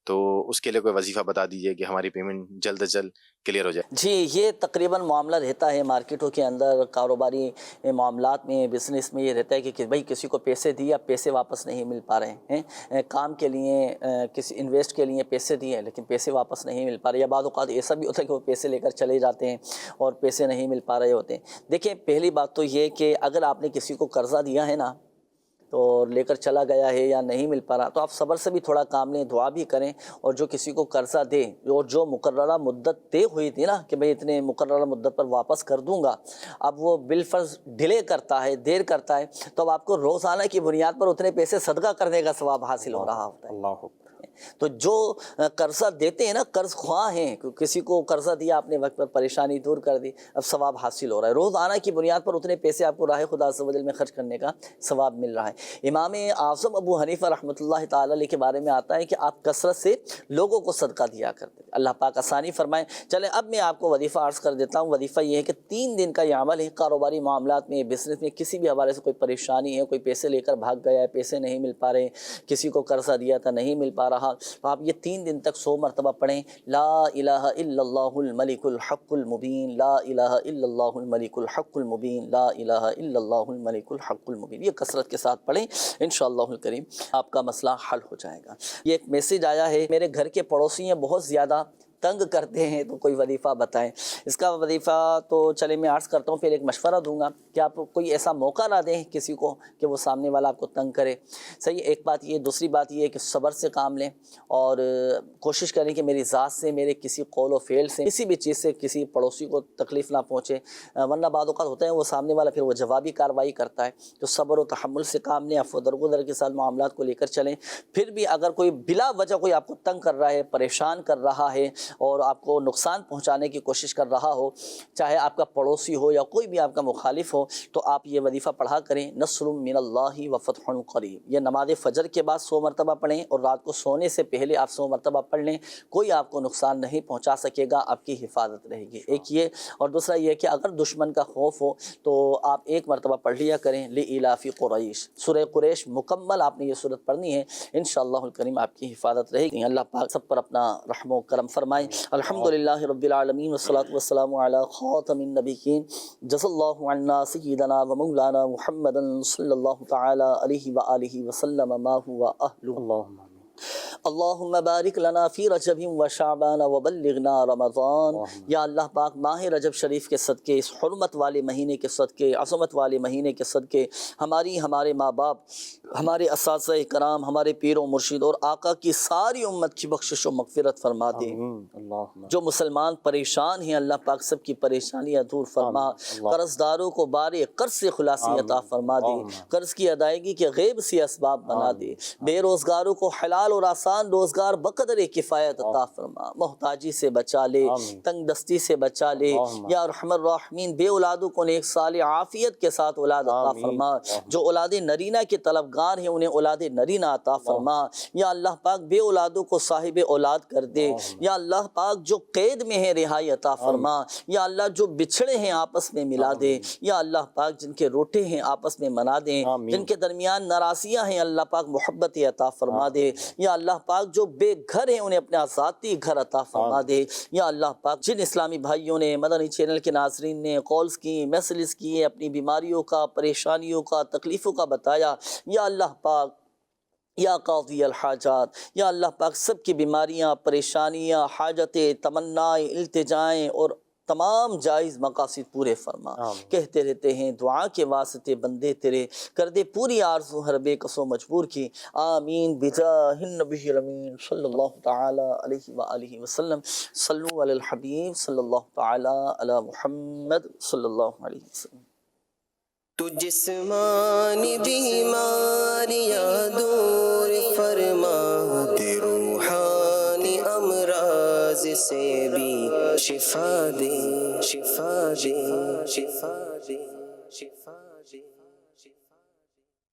تو اس کے لیے کوئی وظیفہ بتا دیجئے کہ ہماری پیمنٹ جلد از جلد کلیئر ہو جائے۔ جی، یہ تقریباً معاملہ رہتا ہے مارکیٹوں کے اندر، کاروباری معاملات میں، بزنس میں یہ رہتا ہے کہ بھائی کسی کو پیسے دیے، اب پیسے واپس نہیں مل پا رہے ہیں، کام کے لیے کسی انویسٹ کے لیے پیسے دیے لیکن پیسے واپس نہیں مل پا رہے، یا بعض اوقات ایسا بھی ہوتا ہے کہ وہ پیسے لے کر چلے جاتے ہیں اور پیسے نہیں مل پا رہے ہوتے ہیں۔ دیکھیں، پہلی بات تو یہ کہ اگر آپ نے کسی کو قرضہ دیا ہے نا تو لے کر چلا گیا ہے یا نہیں مل پا رہا، تو آپ صبر سے بھی تھوڑا کام لیں، دعا بھی کریں، اور جو کسی کو قرضہ دے اور جو مقررہ مدت طے ہوئی تھی نا کہ بھئی اتنے مقررہ مدت پر واپس کر دوں گا، اب وہ بالفرض ڈیلے کرتا ہے، دیر کرتا ہے، تو اب آپ کو روزانہ کی بنیاد پر اتنے پیسے صدقہ کرنے کا ثواب حاصل ہو رہا ہوتا ہے۔ اللہ تو جو قرضہ دیتے ہیں نا، قرض خواہ ہیں، کسی کو قرضہ دیا آپ نے وقت پر، پریشانی دور کر دی، اب ثواب حاصل ہو رہا ہے، روزانہ کی بنیاد پر اتنے پیسے آپ کو راہ خدا عز و جل میں خرچ کرنے کا ثواب مل رہا ہے۔ امام اعظم ابو حنیفہ رحمۃ اللہ تعالی علیہ کے بارے میں آتا ہے کہ آپ کثرت سے لوگوں کو صدقہ دیا کرتے، اللہ پاک آسانی فرمائیں۔ چلیں اب میں آپ کو وظیفہ عرض کر دیتا ہوں۔ وظیفہ یہ ہے کہ 3 دن کا یہ عمل ہے، کاروباری معاملات میں، بزنس میں کسی بھی حوالے سے کوئی پریشانی ہے، کوئی پیسے لے کر بھاگ گیا ہے، پیسے نہیں مل پا رہے، کسی کو قرضہ دیا تھا نہیں مل پا رہا رہا تو آپ یہ 3 دن تک 100 مرتبہ پڑھیں، لا الہ الا اللہ الملک الحق المبین، لا الہ الا اللہ الملک الحق المبین، لا الہ الا اللہ الملک الحق المبین. یہ کثرت کے ساتھ پڑھیں، انشاءاللہ الکریم آپ کا مسئلہ حل ہو جائے گا. یہ ایک میسیج آیا ہے، میرے گھر کے پڑوسی ہیں بہت زیادہ تنگ کرتے ہیں تو کوئی وظیفہ بتائیں. اس کا وظیفہ تو چلے میں عرض کرتا ہوں، پھر ایک مشورہ دوں گا کہ آپ کوئی ایسا موقع نہ دیں کسی کو کہ وہ سامنے والا آپ کو تنگ کرے. صحیح، ایک بات یہ. دوسری بات یہ ہے کہ صبر سے کام لیں اور کوشش کریں کہ میری ذات سے، میرے کسی قول و فعل سے، کسی بھی چیز سے کسی پڑوسی کو تکلیف نہ پہنچے، ورنہ بعض اوقات ہوتا ہے وہ سامنے والا پھر وہ جوابی کارروائی کرتا ہے. تو صبر و تحمل سے کام لیں، عفو و درگزر کے ساتھ معاملات کو لے کر چلیں. پھر بھی اگر کوئی بلا وجہ کوئی آپ کو تنگ کر رہا ہے، پریشان کر رہا ہے اور آپ کو نقصان پہنچانے کی کوشش کر رہا ہو، چاہے آپ کا پڑوسی ہو یا کوئی بھی آپ کا مخالف ہو، تو آپ یہ وظیفہ پڑھا کریں، نصر من اللہ و فتح قریب. یہ نماز فجر کے بعد 100 مرتبہ پڑھیں اور رات کو سونے سے پہلے آپ 100 مرتبہ پڑھ لیں. کوئی آپ کو نقصان نہیں پہنچا سکے گا، آپ کی حفاظت رہے گی. ایک یہ، اور دوسرا یہ کہ اگر دشمن کا خوف ہو تو آپ 1 مرتبہ پڑھ لیا کریں، لإلاف قریش. سورہ قریش مکمل آپ نے یہ سورت پڑھنی ہے، انشاءاللہ الکریم آپ کی حفاظت رہے گی. اللہ پاک سب پر اپنا رحم و کرم فرمائے. الحمدللہ رب العالمین والصلاة والسلام علی خاتم النبیین. جزا اللہ عنا سیدنا و مولانا محمد صلی اللہ تعالی علیہ وآلہ وسلم ما هو اہلہ. اللہم بارک لنا فی رجب و شعبان و بلغنا رمضان. یا اللہ پاک ماہ رجب شریف کے صدقے، اس حرمت والے مہینے کے صدقے، عظمت والے مہینے کے صدقے، ہمارے ماں باپ، ہمارے اساتذہ کرام، ہمارے پیر و مرشد اور آقا کی ساری امت کی بخشش و مغفرت فرما دے. جو مسلمان پریشان ہیں اللہ پاک سب کی پریشانیاں دور فرما. قرض داروں کو بارے قرض سے خلاصی عطا فرما دے. قرض کی ادائیگی کے غیب سے اسباب بنا دے. بے روزگاروں کو حلال اور آسان روزگار بقدر کفایت عطا فرما. محتاجی سے بچا لے، تنگ دستی سے بچا لے. یا ارحم الراحمین بے اولادوں کو نیک صالح عافیت کے ساتھ اولاد عطا فرما. جو اولاد نرینہ کے طلبگار ہیں انہیں اولاد نرینہ عطا فرما. یا اللہ پاک بے اولادوں کو صاحب اولاد کر دے. یا اللہ پاک جو قید میں ہیں رہائی عطا فرما. یا اللہ جو بچھڑے ہیں آپس میں ملا دے. یا اللہ پاک جن کے روٹے ہیں آپس میں منا دیں. جن کے درمیان ناراضیاں ہیں اللہ پاک محبت عطا فرما دے. یا اللہ پاک جو بے گھر ہیں انہیں اپنا ذاتی گھر عطا فرما دے. یا اللہ پاک جن اسلامی بھائیوں نے مدنی چینل کے ناظرین نے کالز کی، میسیجز کیے، اپنی بیماریوں کا، پریشانیوں کا، تکلیفوں کا بتایا، یا اللہ پاک یا قاضی الحاجات، یا اللہ پاک سب کی بیماریاں، پریشانیاں، حاجتیں، تمنائیں، التجائیں اور تمام جائز مقاصد پورے فرما. کہتے رہتے ہیں دعا کے واسطے بندے تیرے، کر دے پوری آرزو ہر بے کس و مجبور کی. آمین بجاہ النبی الامین صلی اللہ تعالی علیہ وآلہ وسلم. صلو علی الحبیب صلی اللہ تعالی علی محمد صلی اللہ علیہ وسلم. تو جسمانی بیماریاں دور فرما دے، روحانی امراض سے بھی شفا دے، شفا دے، شفا دے، شفا دے، شفا